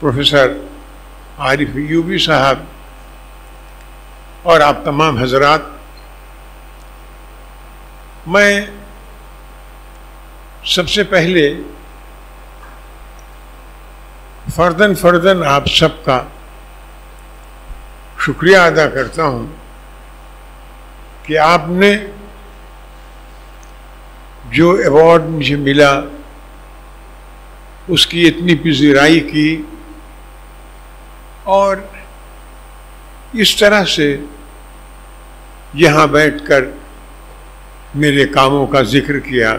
S16: प्रोफेसर आरिफ अयूबी साहब और आप तमाम हजरात, मैं सबसे पहले फर्दन आप सबका शुक्रिया अदा करता हूँ कि आपने जो अवार्ड मुझे मिला उसकी इतनी पजीराई की और इस तरह से यहाँ बैठकर मेरे कामों का जिक्र किया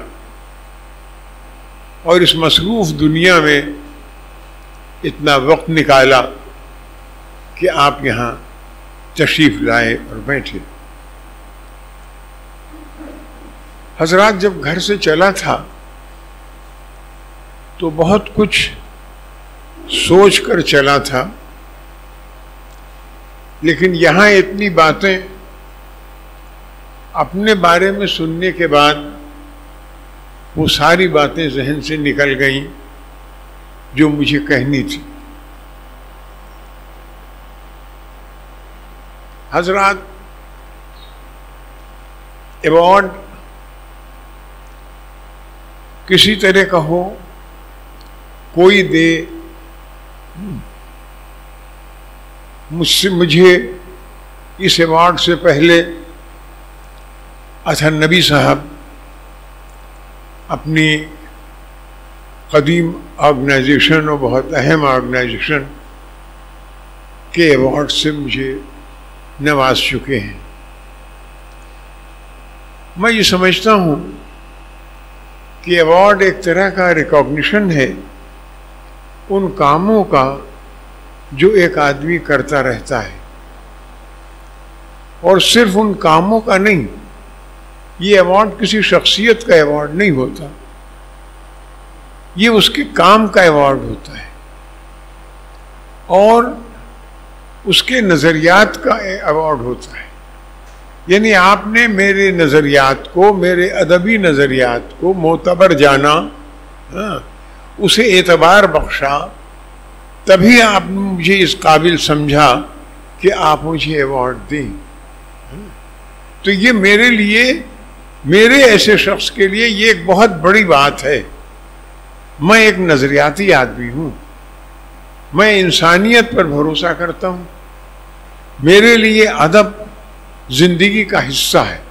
S16: और इस मसरूफ़ दुनिया में इतना वक्त निकाला कि आप यहाँ तशरीफ़ लाए और बैठे। हजरात, जब घर से चला था तो बहुत कुछ सोच कर चला था, लेकिन यहाँ इतनी बातें अपने बारे में सुनने के बाद वो सारी बातें जहन से निकल गईं जो मुझे कहनी थी। हजरात, अवार्ड किसी तरह का हो, कोई दे, मुझे इस अवार्ड से पहले अतहर नबी साहब अपनी कदीम ऑर्गेनाइजेशन और बहुत अहम ऑर्गेनाइजेशन के अवार्ड से मुझे नवाज चुके हैं। मैं ये समझता हूँ कि अवार्ड एक तरह का रिकॉग्निशन है उन कामों का जो एक आदमी करता रहता है, और सिर्फ उन कामों का नहीं। ये अवार्ड किसी शख्सियत का अवार्ड नहीं होता, ये उसके काम का अवार्ड होता है और उसके नज़रियात का अवार्ड होता है। यानी आपने मेरे नज़रियात को, मेरे अदबी नज़रियात को मोतबर जाना, उसे एतबार बख्शा, तभी आपने मुझे इस काबिल समझा कि आप मुझे अवार्ड दें। तो ये मेरे लिए, मेरे ऐसे शख्स के लिए ये एक बहुत बड़ी बात है। मैं एक नज़रियाती आदमी हूँ, मैं इंसानियत पर भरोसा करता हूँ। मेरे लिए अदब ज़िंदगी का हिस्सा है।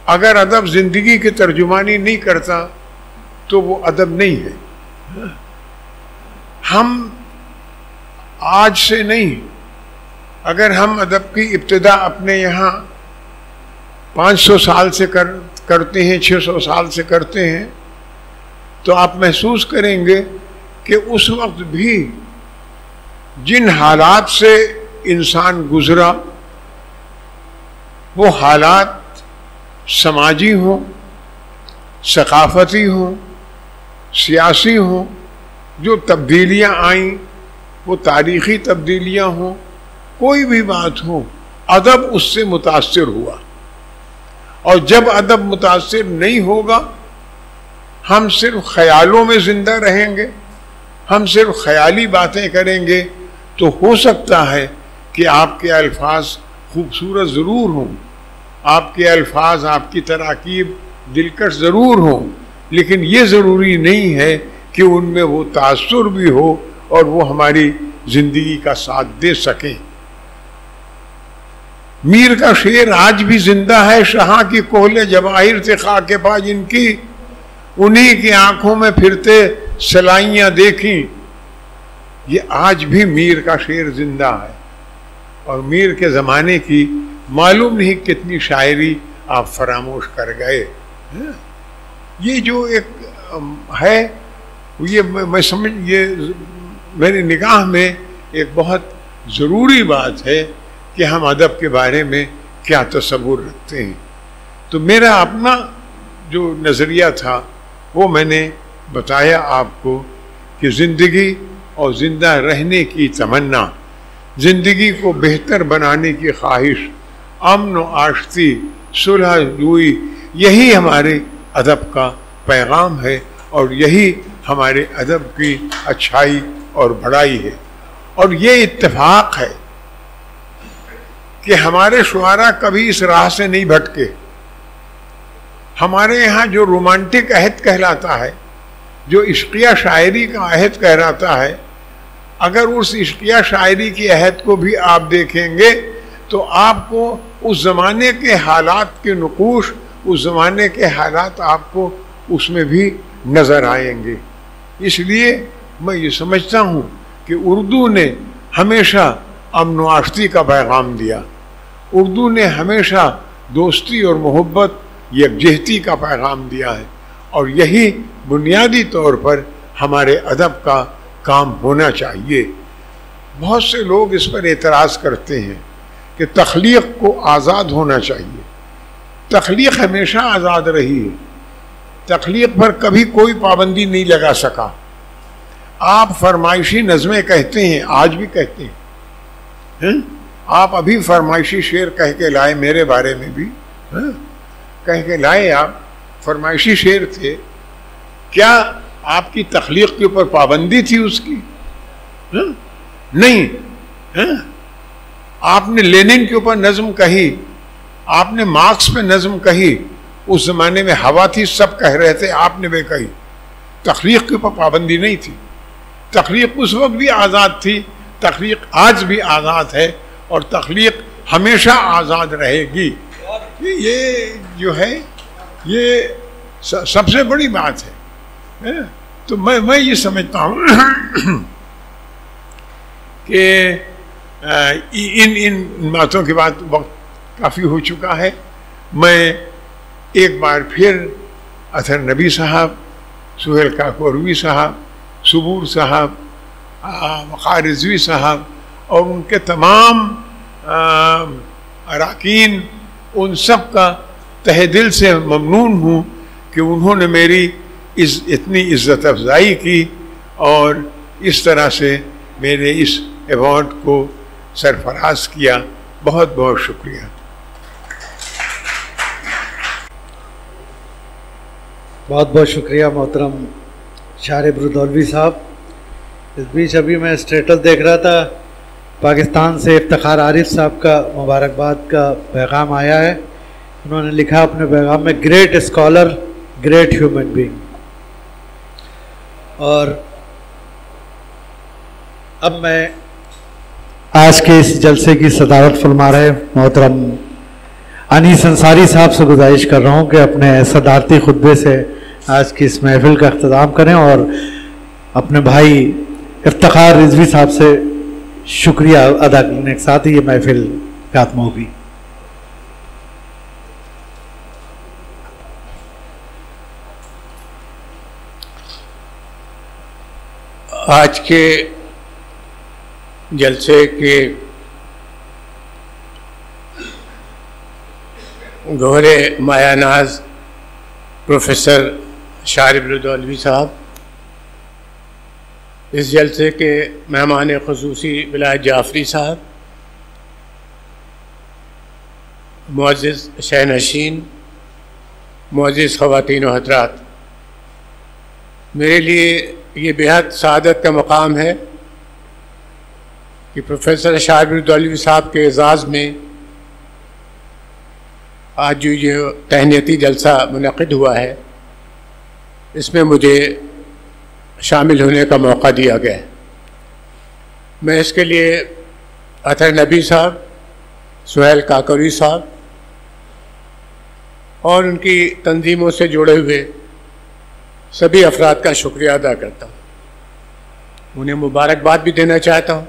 S16: अगर अदब ज़िंदगी की तर्जुमानी नहीं करता तो वो अदब नहीं है। हम आज से नहीं, अगर हम अदब की इब्तिदा अपने यहाँ 500 साल से करते हैं, 600 साल से करते हैं, तो आप महसूस करेंगे कि उस वक्त भी जिन हालात से इंसान गुजरा, वो हालात समाजी हों, सकाफती हों, सियासी हों, जो तब्दीलियाँ आईं वो तारीख़ी तब्दीलियाँ हों, कोई भी बात हो, अदब उससे मुतासिर हुआ। और जब अदब मुतासिर नहीं होगा, हम सिर्फ ख्यालों में ज़िंदा रहेंगे, हम सिर्फ ख्याली बातें करेंगे, तो हो सकता है कि आपके अल्फाज खूबसूरत ज़रूर हों, आपके अल्फाज, आपकी तराकीब दिलकश ज़रूर हों, लेकिन ये ज़रूरी नहीं है कि उनमें वो तासुर भी हो और वो हमारी ज़िंदगी का साथ दे सकें। मीर का शेर आज भी जिंदा है, शाह की कोहले जवाहिर से खाके पा जिनकी, उन्हीं की आंखों में फिरते सलाइयाँ देखी। ये आज भी मीर का शेर जिंदा है और मीर के ज़माने की मालूम नहीं कितनी शायरी आप फरामोश कर गए। ये जो एक है, ये मैं समझ, ये मेरी निगाह में एक बहुत ज़रूरी बात है कि हम अदब के बारे में क्या तसव्वुर रखते हैं। तो मेरा अपना जो नज़रिया था वो मैंने बताया आपको कि ज़िंदगी और ज़िंदा रहने की तमन्ना, ज़िंदगी को बेहतर बनाने की ख्वाहिश, अमन व आश्ती, सुलह जुई, यही हमारे अदब का पैगाम है और यही हमारे अदब की अच्छाई और बड़ाई है। और ये इत्तेफाक है कि हमारे शुआरा कभी इस राह से नहीं भटके। हमारे यहाँ जो रोमांटिक अहद कहलाता है, जो इश्किया शायरी का अहद कहलाता है, अगर उस इश्किया शायरी की अहद को भी आप देखेंगे तो आपको उस ज़माने के हालात के नुकूश, उस ज़माने के हालात आपको उसमें भी नज़र आएंगे। इसलिए मैं ये समझता हूँ कि उर्दू ने हमेशा अमन व आश्ती का पैगाम दिया, उर्दू ने हमेशा दोस्ती और मोहब्बत, यकजहती का पैगाम दिया है और यही बुनियादी तौर पर हमारे अदब का काम होना चाहिए। बहुत से लोग इस पर एतराज़ करते हैं कि तख्लीक को आज़ाद होना चाहिए। तख्लीक हमेशा आज़ाद रही है, तख्लीक पर कभी कोई पाबंदी नहीं लगा सका। आप फरमाइशी नज़में कहते हैं, आज भी कहते हैं, आप अभी फरमाइशी शेर कह के लाए, मेरे बारे में भी कह के लाए, आप फरमाइशी शेर थे। क्या आपकी तख्लीक के ऊपर पाबंदी थी उसकी? नहीं। आपने लेनिन के ऊपर नज़म कही, आपने मार्क्स पे नज़म कही, उस ज़माने में हवा थी, सब कह रहे थे, आपने भी कही। तख्लीक के ऊपर पाबंदी नहीं थी। तख्लीक उस वक्त भी आज़ाद थी, तख्लीक आज भी आज़ाद है और तख्लीक हमेशा आज़ाद रहेगी। ये जो है ये सबसे बड़ी बात है। तो मैं ये समझता हूँ कि इन बातों के बाद वक्त काफ़ी हो चुका है। मैं एक बार फिर अथर नबी साहब, सुहेल काकोरवी साहब, सबूर साहब, वक़ार रिज़वी साहब और उनके तमाम अराकीन, उन सब का तहे दिल से ममनून हूँ कि उन्होंने मेरी इतनी इज़्ज़त अफजाई की और इस तरह से मेरे इस अवार्ड को सरफराज किया। बहुत बहुत शुक्रिया।
S4: बहुत बहुत शुक्रिया मोहतरम शार बरुदौलवी साहब। इस बीच अभी मैं स्टेटस देख रहा था, पाकिस्तान से इफ्तिखार आरिफ साहब का मुबारकबाद का पैगाम आया है। उन्होंने लिखा अपने पैगाम में, great scholar, great human being. और अब मैं आज के इस जलसे की सदारत फरमा रहे मोहतरम अनीस अंसारी साहब से गुजारिश कर रहा हूँ कि अपने सदारती खुतबे से आज की इस महफिल का अख्ताम करें और अपने भाई इफ्तिखार रिजवी साहब से शुक्रिया अदा करने के साथ ही ये महफिल खात्मा होगी।
S12: आज के जलसे के गौहरे मायानाज प्रोफेसर शार बरुदौलवी साहब, इस जलसे के मेहमान ख़ुसूसी विलायत जाफ़री साहब, मुअज़्ज़िज़ शहनशीन, मुअज़्ज़िज़ ख़वातीन व हज़रात, मेरे लिए ये बेहद सआदत का मकाम है कि प्रोफेसर शार बरुदौलवी साहब के एज़ाज़ में आज जो तहनीती जलसा मुनक़िद हुआ है, इसमें मुझे शामिल होने का मौका दिया गया। मैं इसके लिए अतर नबी साहब, सुहेल काकोरी साहब और उनकी तंजीमों से जुड़े हुए सभी अफराद का शुक्रिया अदा करता हूँ। उन्हें मुबारकबाद भी देना चाहता हूँ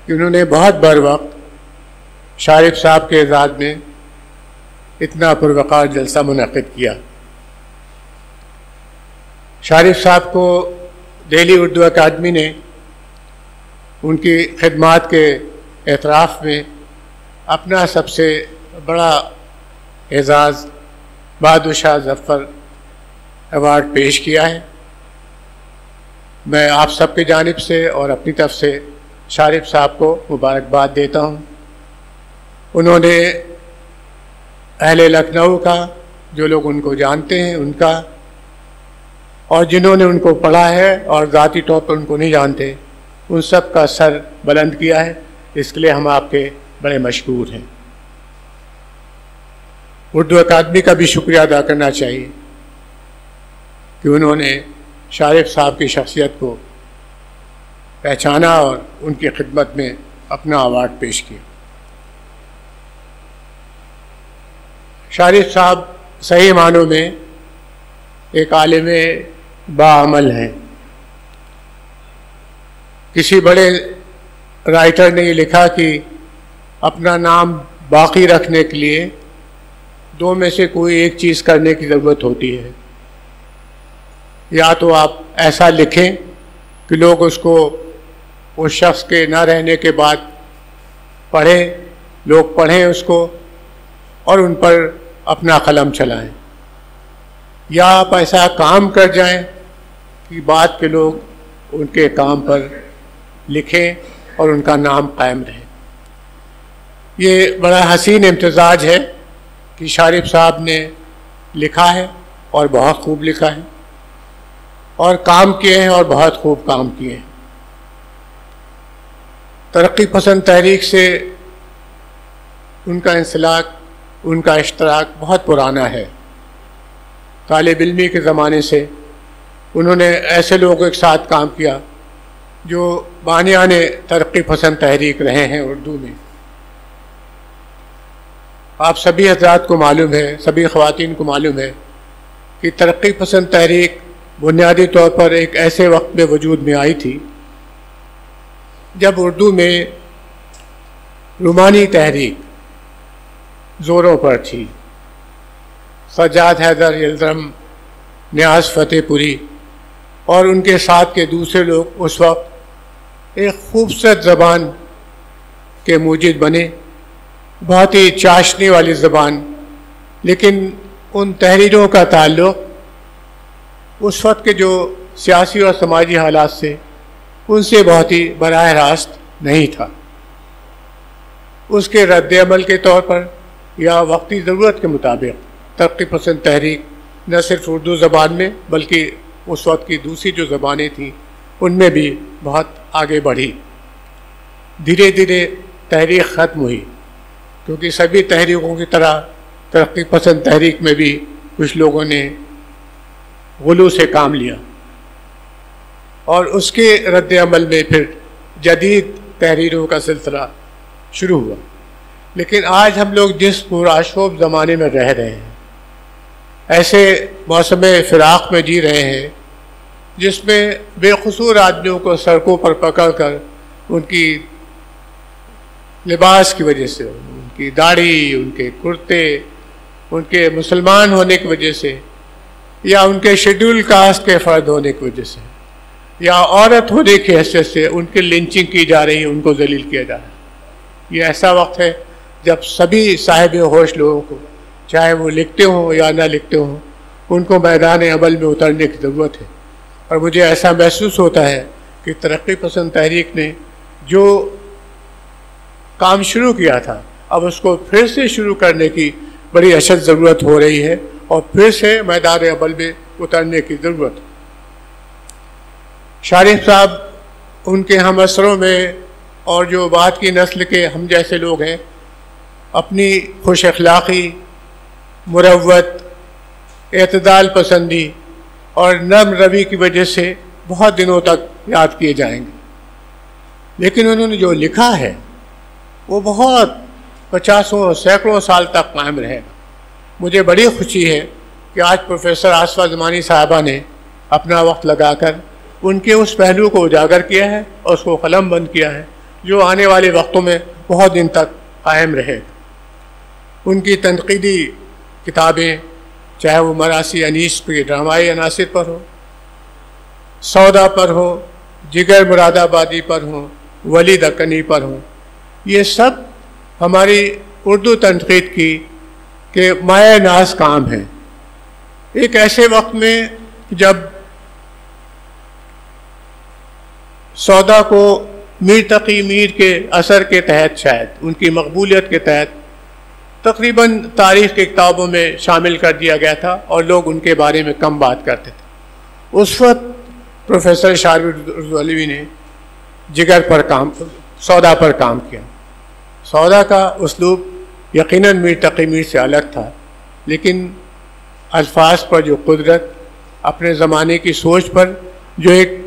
S12: कि उन्होंने बहुत बर वक्त शारिफ साहब के एज़ाज़ में इतना पुरवकार जलसा मुनक़िद किया। शारिफ साहब को दिल्ली उर्दू अकादमी ने उनकी खिदमात के एतराफ़ में अपना सबसे बड़ा एज़ाज़ बहादुर शाह ज़फ़र अवार्ड पेश किया है। मैं आप सबकी जानिब से और अपनी तरफ से शारिफ साहब को मुबारकबाद देता हूँ। उन्होंने अहले लखनऊ का,
S17: जो लोग उनको जानते हैं उनका, और जिन्होंने उनको पढ़ा है और ज़ाती तौर पर उनको नहीं जानते, उन सब का सर बुलंद किया है। इसके लिए हम आपके बड़े मशकूर हैं। उर्दू अकादमी का भी शुक्रिया अदा करना चाहिए कि उन्होंने शारिफ साहब की शख्सियत को पहचाना और उनकी खिदमत में अपना अवार्ड पेश किया। शारिफ साहब सही मानों में एक आलिम बाअमल हैं। किसी बड़े राइटर ने ये लिखा कि अपना नाम बाकी रखने के लिए दो में से कोई एक चीज़ करने की ज़रूरत होती है। या तो आप ऐसा लिखें कि लोग उसको उस शख्स के न रहने के बाद पढ़ें, लोग पढ़ें उसको और उन पर अपना कलम चलाएं, या आप ऐसा काम कर जाएं कि बाद के लोग उनके काम पर लिखें और उनका नाम कायम रहे। ये बड़ा हसीन इम्तिजाज है कि शारिफ साहब ने लिखा है और बहुत खूब लिखा है, और काम किए हैं और बहुत खूब काम किए हैं। तरक्की पसंद तहरीक से उनका इंसलाक, उनका इश्तराक बहुत पुराना है। तालिब इल्मी के ज़माने से उन्होंने ऐसे लोगों के साथ काम किया जो बानियाने तरक्की पसंद तहरीक रहे हैं उर्दू में। आप सभी हज़रात को मालूम है, सभी ख़वातीन को मालूम है कि तरक्की पसंद तहरीक बुनियादी तौर पर एक ऐसे वक्त में वजूद में आई थी जब उर्दू में रुमानी तहरीक ज़ोरों पर थी। सज्जाद हैदर यल्दरम, नियाज़ फतेहपुरी और उनके साथ के दूसरे लोग उस वक्त एक खूबसूरत ज़बान के मूजिद बने, बहुत ही चाशनी वाली ज़बान। लेकिन उन तहरीरों का ताल्लुक़ उस वक्त के जो सियासी और समाजी हालात से उनसे बहुत ही बराह रास्त नहीं था। उसके रद्द-ए-अमल के तौर पर या वक्ती ज़रूरत के मुताबिक तरक्की पसंद तहरीक न सिर्फ उर्दू ज़बान में बल्कि उस वक्त की दूसरी जो ज़बानें थीं उनमें भी बहुत आगे बढ़ी। धीरे धीरे तहरीक ख़त्म हुई, क्योंकि सभी तहरीकों की तरह तरक्की पसंद तहरीक में भी कुछ लोगों ने गुलू से काम लिया और उसके रद्द-ए-अमल में फिर जदीद तहरीरों का सिलसिला शुरू हुआ। लेकिन आज हम लोग जिस पुराशोभ ज़माने में रह रहे हैं, ऐसे मौसम फ़िराक़ में जी रहे हैं जिसमें बेकसूर आदमियों को सड़कों पर पकड़ कर उनकी लिबास की वजह से, उनकी दाढ़ी, उनके कुर्ते, उनके मुसलमान होने की वजह से, या उनके शेड्यूल कास्ट के फ़र्द होने की वजह से, या औरत होने की हैसियत से उनकी लिंचिंग की जा रही है, उनको जलील किया जा रहा है। ये ऐसा वक्त है जब सभी साहिब होश लोगों को, चाहे वो लिखते हों या ना लिखते हों, उनको मैदान अमल में उतरने की ज़रूरत है। और मुझे ऐसा महसूस होता है कि तरक्की पसंद तहरीक ने जो काम शुरू किया था अब उसको फिर से शुरू करने की बड़ी अशद ज़रूरत हो रही है और फिर से मैदान अमल में उतरने की ज़रूरत। शारिफ साहब उनके हम असरों में और जो बाद की नस्ल के हम जैसे लोग हैं, अपनी खुश अखलाक़ी, मुरव्वत, एतदाल पसंदी और नर्म रवि की वजह से बहुत दिनों तक याद किए जाएंगे। लेकिन उन्होंने जो लिखा है वो बहुत 50 सैकड़ों साल तक कायम रहेगा। मुझे बड़ी खुशी है कि आज प्रोफेसर आसफा ज़मानी साहबा ने अपना वक्त लगाकर उनके उस पहलू को उजागर किया है और उसको कलम बंद किया है जो आने वाले वक्तों में बहुत दिन तक कायम रहेगा। उनकी तनकीदी किताबें, चाहे वो मरासी अनीस पे ड्रामाई अनासिर पर हो, सौदा पर हो, जिगर मुरादाबादी पर हो, वली दक्कनी पर हो, ये सब हमारी उर्दू तनकीद की के माया नाज काम है। एक ऐसे वक्त में जब सौदा को मीर तकी मीर के असर के तहत, शायद उनकी मकबूलियत के तहत तकरीबन तारीख़ की किताबों में शामिल कर दिया गया था और लोग उनके बारे में कम बात करते थे। उस वक्त प्रोफेसर शारिब ने जिगर पर काम, सौदा पर काम किया। सौदा का उसलूब यकीनन मीर तकी मीर से अलग था, लेकिन अल्फाज पर जो कुदरत, अपने ज़माने की सोच पर जो एक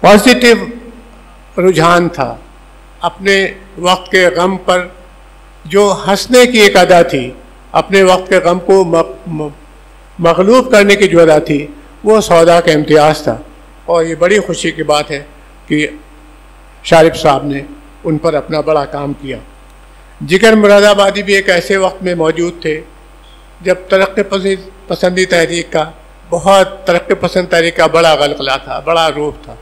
S17: पॉजिटिव रुझान था, अपने वक्त के गम पर जो हंसने की एक अदा थी, अपने वक्त के गम को मगलूब करने की जो अदा थी, वो सौदा का इम्तियाज़ था। और ये बड़ी खुशी की बात है कि शारिब साहब ने उन पर अपना बड़ा काम किया। जिगर मुरादाबादी भी एक ऐसे वक्त में मौजूद थे जब तरक्की पसंदी तहरीक का, बहुत तरक्की पसंद तहरीक का बड़ा गलगला था, बड़ा रूप था।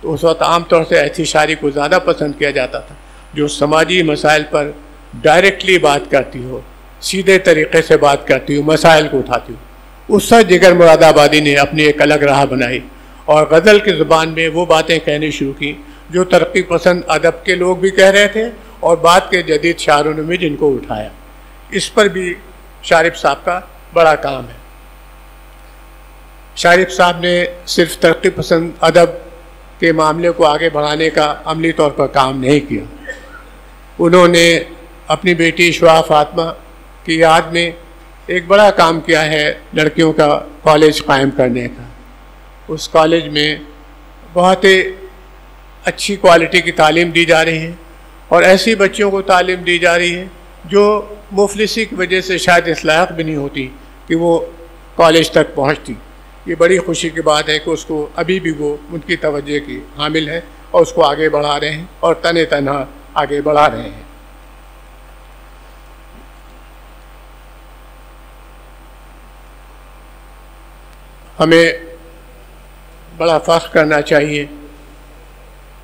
S17: तो उस वक्त आम तौर से ऐसी शायरी को ज़्यादा पसंद किया जाता था जो समाजी मसाइल पर डायरेक्टली बात करती हो, सीधे तरीक़े से बात करती हो, मसाइल को उठाती हो। उस वक्त जिगर मुरादाबादी ने अपनी एक अलग राह बनाई और गज़ल की ज़ुबान में वो बातें कहनी शुरू की जो तरक्की पसंद अदब के लोग भी कह रहे थे और बाद के जदीद शायरों ने भी जिनको उठाया। इस पर भी शारिब साहब का बड़ा काम है। शारिब साहब ने सिर्फ तरक्की पसंद अदब के मामले को आगे बढ़ाने का अमली तौर पर काम नहीं किया। उन्होंने अपनी बेटी शुआ फातिमा की याद में एक बड़ा काम किया है, लड़कियों का कॉलेज कायम करने का। उस कॉलेज में बहुत ही अच्छी क्वालिटी की तालीम दी जा रही है और ऐसी बच्चियों को तालीम दी जा रही है जो मुफलिसी की वजह से शायद इस लायक भी नहीं होती कि वो कॉलेज तक पहुंचती। ये बड़ी खुशी की बात है कि उसको अभी भी वो उनकी तवज्जो की हामिल है और उसको आगे बढ़ा रहे हैं और तने तनहा आगे बढ़ा रहे हैं। हमें बड़ा फ़ख्र करना चाहिए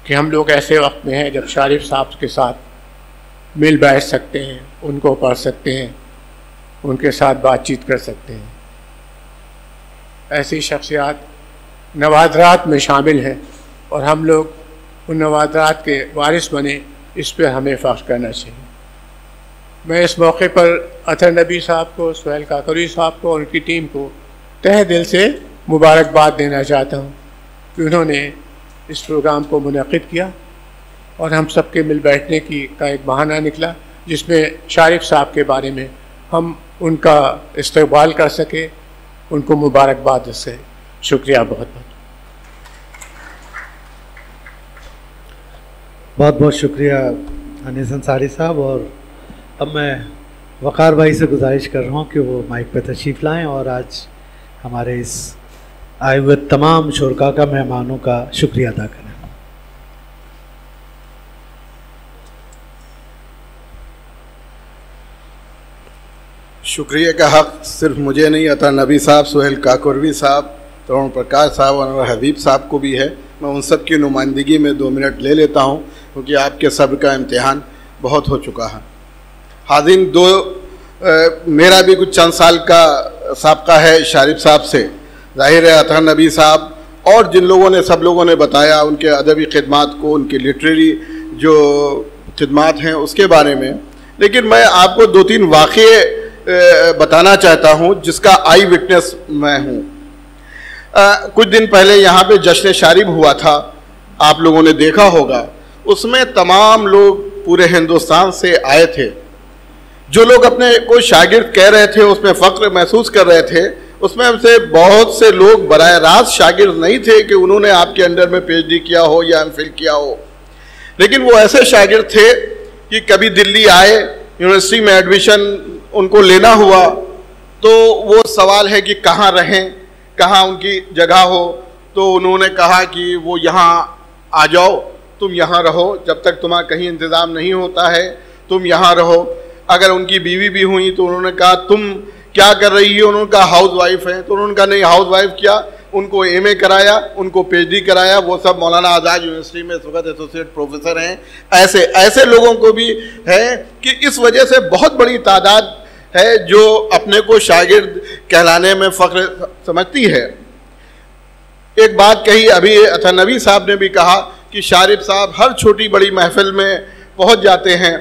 S17: कि हम लोग ऐसे वक्त में हैं जब शारिब साहब के साथ मिल बैठ सकते हैं, उनको पढ़ सकते हैं, उनके साथ बातचीत कर सकते हैं। ऐसी शख्सियात नवादरात में शामिल हैं और हम लोग उन नवादरात के वारिस बने, इस पर हमें फ़ख्र करना चाहिए। मैं इस मौके पर अतर नबी साहब को, सुहेल काकोरी साहब को और उनकी टीम को तहे दिल से मुबारकबाद देना चाहता हूँ कि उन्होंने इस प्रोग्राम को मुनक़िद किया और हम सब के मिल बैठने का एक बहाना निकला जिसमें शारिब साहब के बारे में हम उनका इस्तक़बाल कर सके, उनको मुबारकबाद से। शुक्रिया बहुत बहुत।
S4: बहुत बहुत शुक्रिया अनीस अंसारी साहब। और अब मैं वक़ार भाई से गुजारिश कर रहा हूँ कि वो माइक पर तशरीफ़ लाएँ और आज हमारे इस आए हुए तमाम शुरका का, मेहमानों का शुक्रिया अदा करें।
S18: शुक्रिया का हक़ सिर्फ मुझे नहीं, अता नबी साहब, सुहेल काकोरवी साहब, तरुण प्रकाश साहब और हबीब साहब को भी है। मैं उन सब की नुमाइंदगी में 2 मिनट ले लेता हूँ क्योंकि आपके सब्र का इम्तिहान बहुत हो चुका है। हाज़िन, मेरा भी कुछ चंद साल का साबका है शारिब साहब से। ज़ाहिर है अता नबी साहब और जिन लोगों ने, सब लोगों ने बताया उनके अदबी ख़िदमात को, उनकी लिटरेरी जो ख़िदमात हैं उसके बारे में, लेकिन मैं आपको 2-3 वाक़ये बताना चाहता हूँ जिसका आई विटनेस मैं हूँ। कुछ दिन पहले यहाँ पे जश्न शारिब हुआ था, आप लोगों ने देखा होगा। उसमें तमाम लोग पूरे हिंदुस्तान से आए थे। जो लोग अपने को शागिर्द कह रहे थे, उसमें फ़ख्र महसूस कर रहे थे, उसमें हमसे बहुत से लोग बराह रास्त शागिर्द नहीं थे कि उन्होंने आपके अंडर में PhD किया हो या MPhil किया हो, लेकिन वो ऐसे शागिर्द थे कि कभी दिल्ली आए, यूनिवर्सिटी में एडमिशन उनको लेना हुआ तो वो सवाल है कि कहाँ रहें, कहाँ उनकी जगह हो, तो उन्होंने कहा कि वो यहाँ आ जाओ, तुम यहाँ रहो, जब तक तुम्हारा कहीं इंतज़ाम नहीं होता है तुम यहाँ रहो। अगर उनकी बीवी भी हुई तो उन्होंने कहा तुम क्या कर रही हो, उन्होंने कहा हाउस वाइफ है, तो उन्होंने कहा नहीं हाउस वाइफ क्या, उनको MA कराया, उनको PhD कराया। वो सब मौलाना आज़ाद यूनिवर्सिटी में इस वक्त एसोसिएट प्रोफेसर हैं। ऐसे लोगों को भी है कि इस वजह से बहुत बड़ी तादाद है जो अपने को शागिर्द कहलाने में फ़ख्र समझती है। एक बात कही अभी अता नबी साहब ने भी कहा कि शारिब साहब हर छोटी बड़ी महफिल में पहुंच जाते हैं।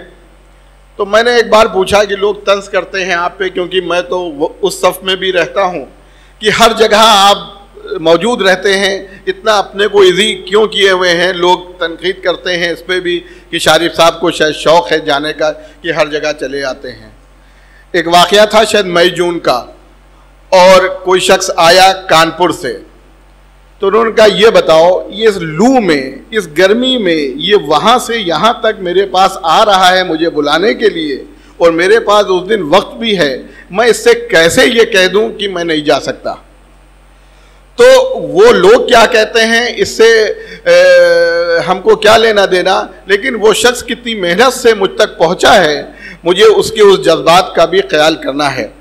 S18: तो मैंने एक बार पूछा कि लोग तंज करते हैं आप पे, क्योंकि मैं तो उस सफ में भी रहता हूँ कि हर जगह आप मौजूद रहते हैं, इतना अपने को इजी क्यों किए हुए हैं। लोग तनकीद करते हैं इस पर भी कि शारिफ साहब को शायद शौक़ है जाने का कि हर जगह चले आते हैं। एक वाक़या था शायद मई जून का, और कोई शख्स आया कानपुर से, तो उन्होंने कहा ये बताओ, ये इस लू में, इस गर्मी में, ये वहाँ से यहाँ तक मेरे पास आ रहा है मुझे बुलाने के लिए, और मेरे पास उस दिन वक्त भी है, मैं इससे कैसे ये कह दूँ कि मैं नहीं जा सकता। तो वो लोग क्या कहते हैं इससे हमको क्या लेना देना, लेकिन वो शख्स कितनी मेहनत से मुझ तक पहुँचा है, मुझे उसके उस जज्बात का भी ख्याल करना है।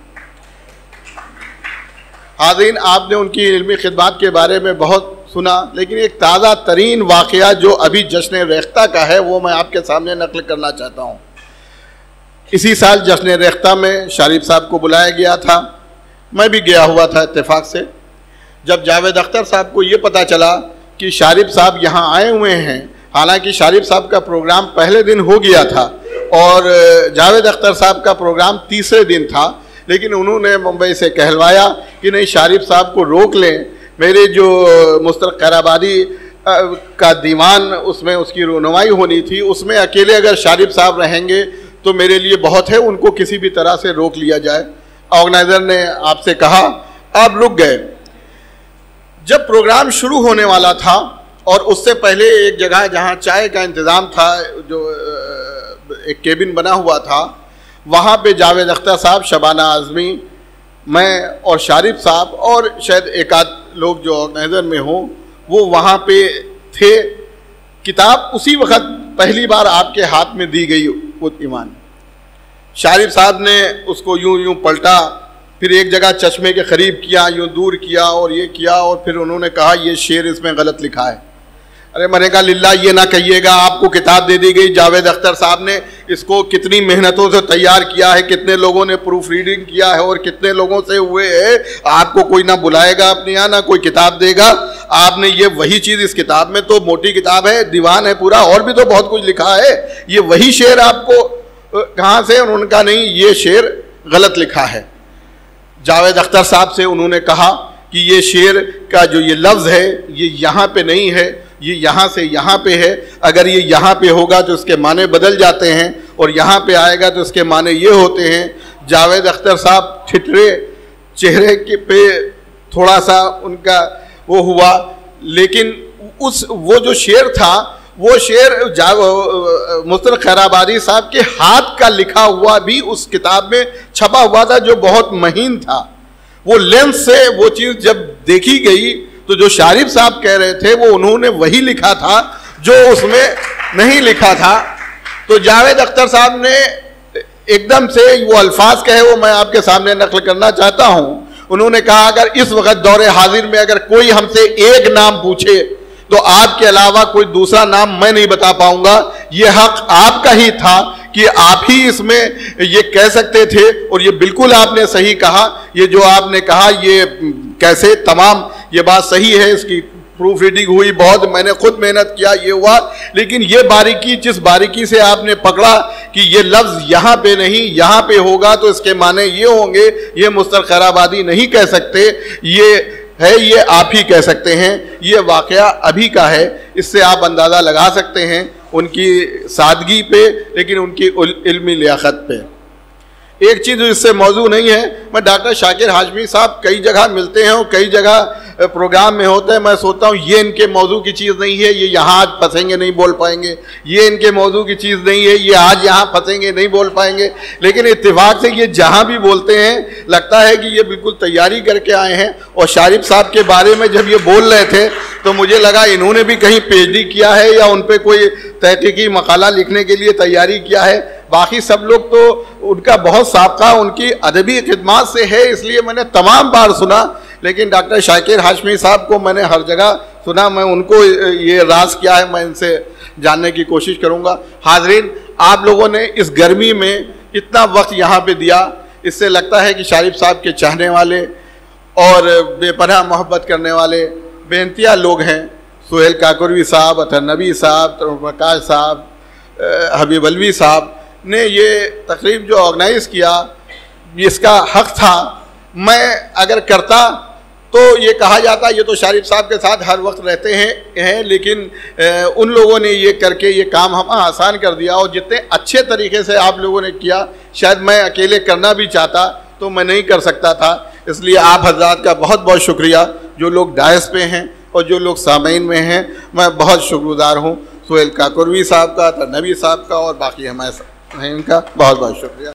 S18: हाज़रीन, आपने उनकी इल्मी खिदमत के बारे में बहुत सुना, लेकिन एक ताज़ा तरीन वाक़या जो अभी जश्न रेख्ता का है वो मैं आपके सामने नकल करना चाहता हूँ। इसी साल जश्न रेख्ता में शारिफ साहब को बुलाया गया था, मैं भी गया हुआ था इत्तेफाक से। जब जावेद अख्तर साहब को ये पता चला कि शारिफ साहब यहाँ आए हुए हैं, हालांकि शारिफ साहब का प्रोग्राम पहले दिन हो गया था और जावेद अख्तर साहब का प्रोग्राम तीसरे दिन था, लेकिन उन्होंने मुंबई से कहलवाया कि नहीं, शारिफ साहब को रोक लें, मेरे जो मुस्तरक खैराबादी का दीवान उसमें उसकी रुनमाई होनी थी, उसमें अकेले अगर शारिफ साहब रहेंगे तो मेरे लिए बहुत है, उनको किसी भी तरह से रोक लिया जाए। ऑर्गेनाइज़र ने आपसे कहा, आप रुक गए। जब प्रोग्राम शुरू होने वाला था और उससे पहले एक जगह जहाँ चाय का इंतज़ाम था, जो एक केबिन बना हुआ था, वहाँ पे जावेद अख्तर साहब, शबाना आज़मी, मैं और शारिफ साहब और शायद एक आध लोग जो ऑर्गेनाइज़र में हों वो वहाँ पे थे। किताब उसी वक्त पहली बार आपके हाथ में दी गई, उत ईमान। शारिफ साहब ने उसको यूं यूं पलटा, फिर एक जगह चश्मे के करीब किया, यूं दूर किया और ये किया, और फिर उन्होंने कहा ये शेर इसमें गलत लिखा है। अरे मैंने कहा लिल्ला ये ना कहिएगा, आपको किताब दे दी गई, जावेद अख्तर साहब ने इसको कितनी मेहनतों से तैयार किया है, कितने लोगों ने प्रूफ रीडिंग किया है और कितने लोगों से हुए है, आपको कोई ना बुलाएगा अपने यहाँ, ना कोई किताब देगा। आपने ये वही चीज़, इस किताब में तो मोटी किताब है, दीवान है पूरा, और भी तो बहुत कुछ लिखा है, ये वही शेर आपको कहाँ से? उन्होंने कहा नहीं, ये शेर गलत लिखा है। जावेद अख्तर साहब से उन्होंने कहा कि ये शेर का जो ये लफ्ज़ है ये यहाँ पे नहीं है, ये यहाँ से यहाँ पे है, अगर ये यहाँ पे होगा तो इसके माने बदल जाते हैं और यहाँ पे आएगा तो इसके माने ये होते हैं। जावेद अख्तर साहब ठिठरे, चेहरे के पे थोड़ा सा उनका वो हुआ, लेकिन वो जो शेर था वो शेर मुस्तरक खैराबादी साहब के हाथ का लिखा हुआ भी उस किताब में छपा हुआ था, जो बहुत महीन था। वो लेंस से वो चीज़ जब देखी गई तो जो शारिफ साहब कह रहे थे वो उन्होंने वही लिखा था जो उसमें नहीं लिखा था। तो जावेद अख्तर साहब ने एकदम से वो अल्फाज कहे, वो मैं आपके सामने नकल करना चाहता हूँ। उन्होंने कहा अगर इस वक्त दौरे हाजिर में अगर कोई हमसे एक नाम पूछे तो आपके अलावा कोई दूसरा नाम मैं नहीं बता पाऊंगा। ये हक आपका ही था कि आप ही इसमें ये कह सकते थे, और ये बिल्कुल आपने सही कहा। ये जो आपने कहा ये कैसे तमाम ये बात सही है, इसकी प्रूफ रीडिंग हुई, बहुत मैंने खुद मेहनत किया, ये हुआ, लेकिन ये बारीकी, जिस बारीकी से आपने पकड़ा कि ये लफ्ज़ यहाँ पे नहीं यहाँ पे होगा तो इसके माने ये होंगे, ये मुस्तरक खैराबादी नहीं कह सकते, ये है, ये आप ही कह सकते हैं। ये वाक़या अभी का है, इससे आप अंदाज़ा लगा सकते हैं उनकी सादगी पे, लेकिन उनकी इल्मी लियाकत पे। एक चीज़ इससे मौजू नहीं है, मैं डॉक्टर शाकिर हाशमी साहब कई जगह मिलते हैं और कई जगह प्रोग्राम में होते हैं, मैं सोचता हूँ ये इनके मौजू की चीज़ नहीं है, ये यहाँ आज फंसेंगे नहीं बोल पाएंगे, ये इनके मौजू की चीज़ नहीं है, ये आज यहाँ फंसेंगे नहीं बोल पाएंगे, लेकिन इत्तेफाक से ये जहाँ भी बोलते हैं लगता है कि ये बिल्कुल तैयारी करके आए हैं। और शारिफ साहब के बारे में जब ये बोल रहे थे तो मुझे लगा इन्होंने भी कहीं पीएचडी किया है या उन पर कोई तहकीकी मकाला लिखने के लिए तैयारी किया है। बाकी सब लोग तो उनका बहुत साबका उनकी अदबी खिदमत से है, इसलिए मैंने तमाम बार सुना, लेकिन डॉक्टर शाकिर हाशमी साहब को मैंने हर जगह सुना। मैं उनको ये राज क्या है मैं इनसे जानने की कोशिश करूँगा। हाजरीन, आप लोगों ने इस गर्मी में इतना वक्त यहाँ पे दिया, इससे लगता है कि शारिफ साहब के चाहने वाले और बेपनाह मोहब्बत करने वाले बेइंतहा लोग हैं। सुहेल काकोरवी साहब, अतर नबी साहब, तरुण प्रकाश साहब, हबीब अलवी साहब, ने ये तकरीब जो ऑर्गेनाइज़ किया, इसका हक था। मैं अगर करता तो ये कहा जाता ये तो शारिफ साहब के साथ हर वक्त रहते हैं, लेकिन उन लोगों ने ये करके ये काम हम आसान कर दिया। और जितने अच्छे तरीके से आप लोगों ने किया, शायद मैं अकेले करना भी चाहता तो मैं नहीं कर सकता था। इसलिए आप हजरात का बहुत बहुत शुक्रिया, जो लोग डायस पे हैं और जो लोग सामईन में हैं, मैं बहुत शुक्रगुजार हूँ। सोहेल काकोरवी साहब का, नबी साहब का और बाकी हमारे इनका बहुत बहुत शुक्रिया।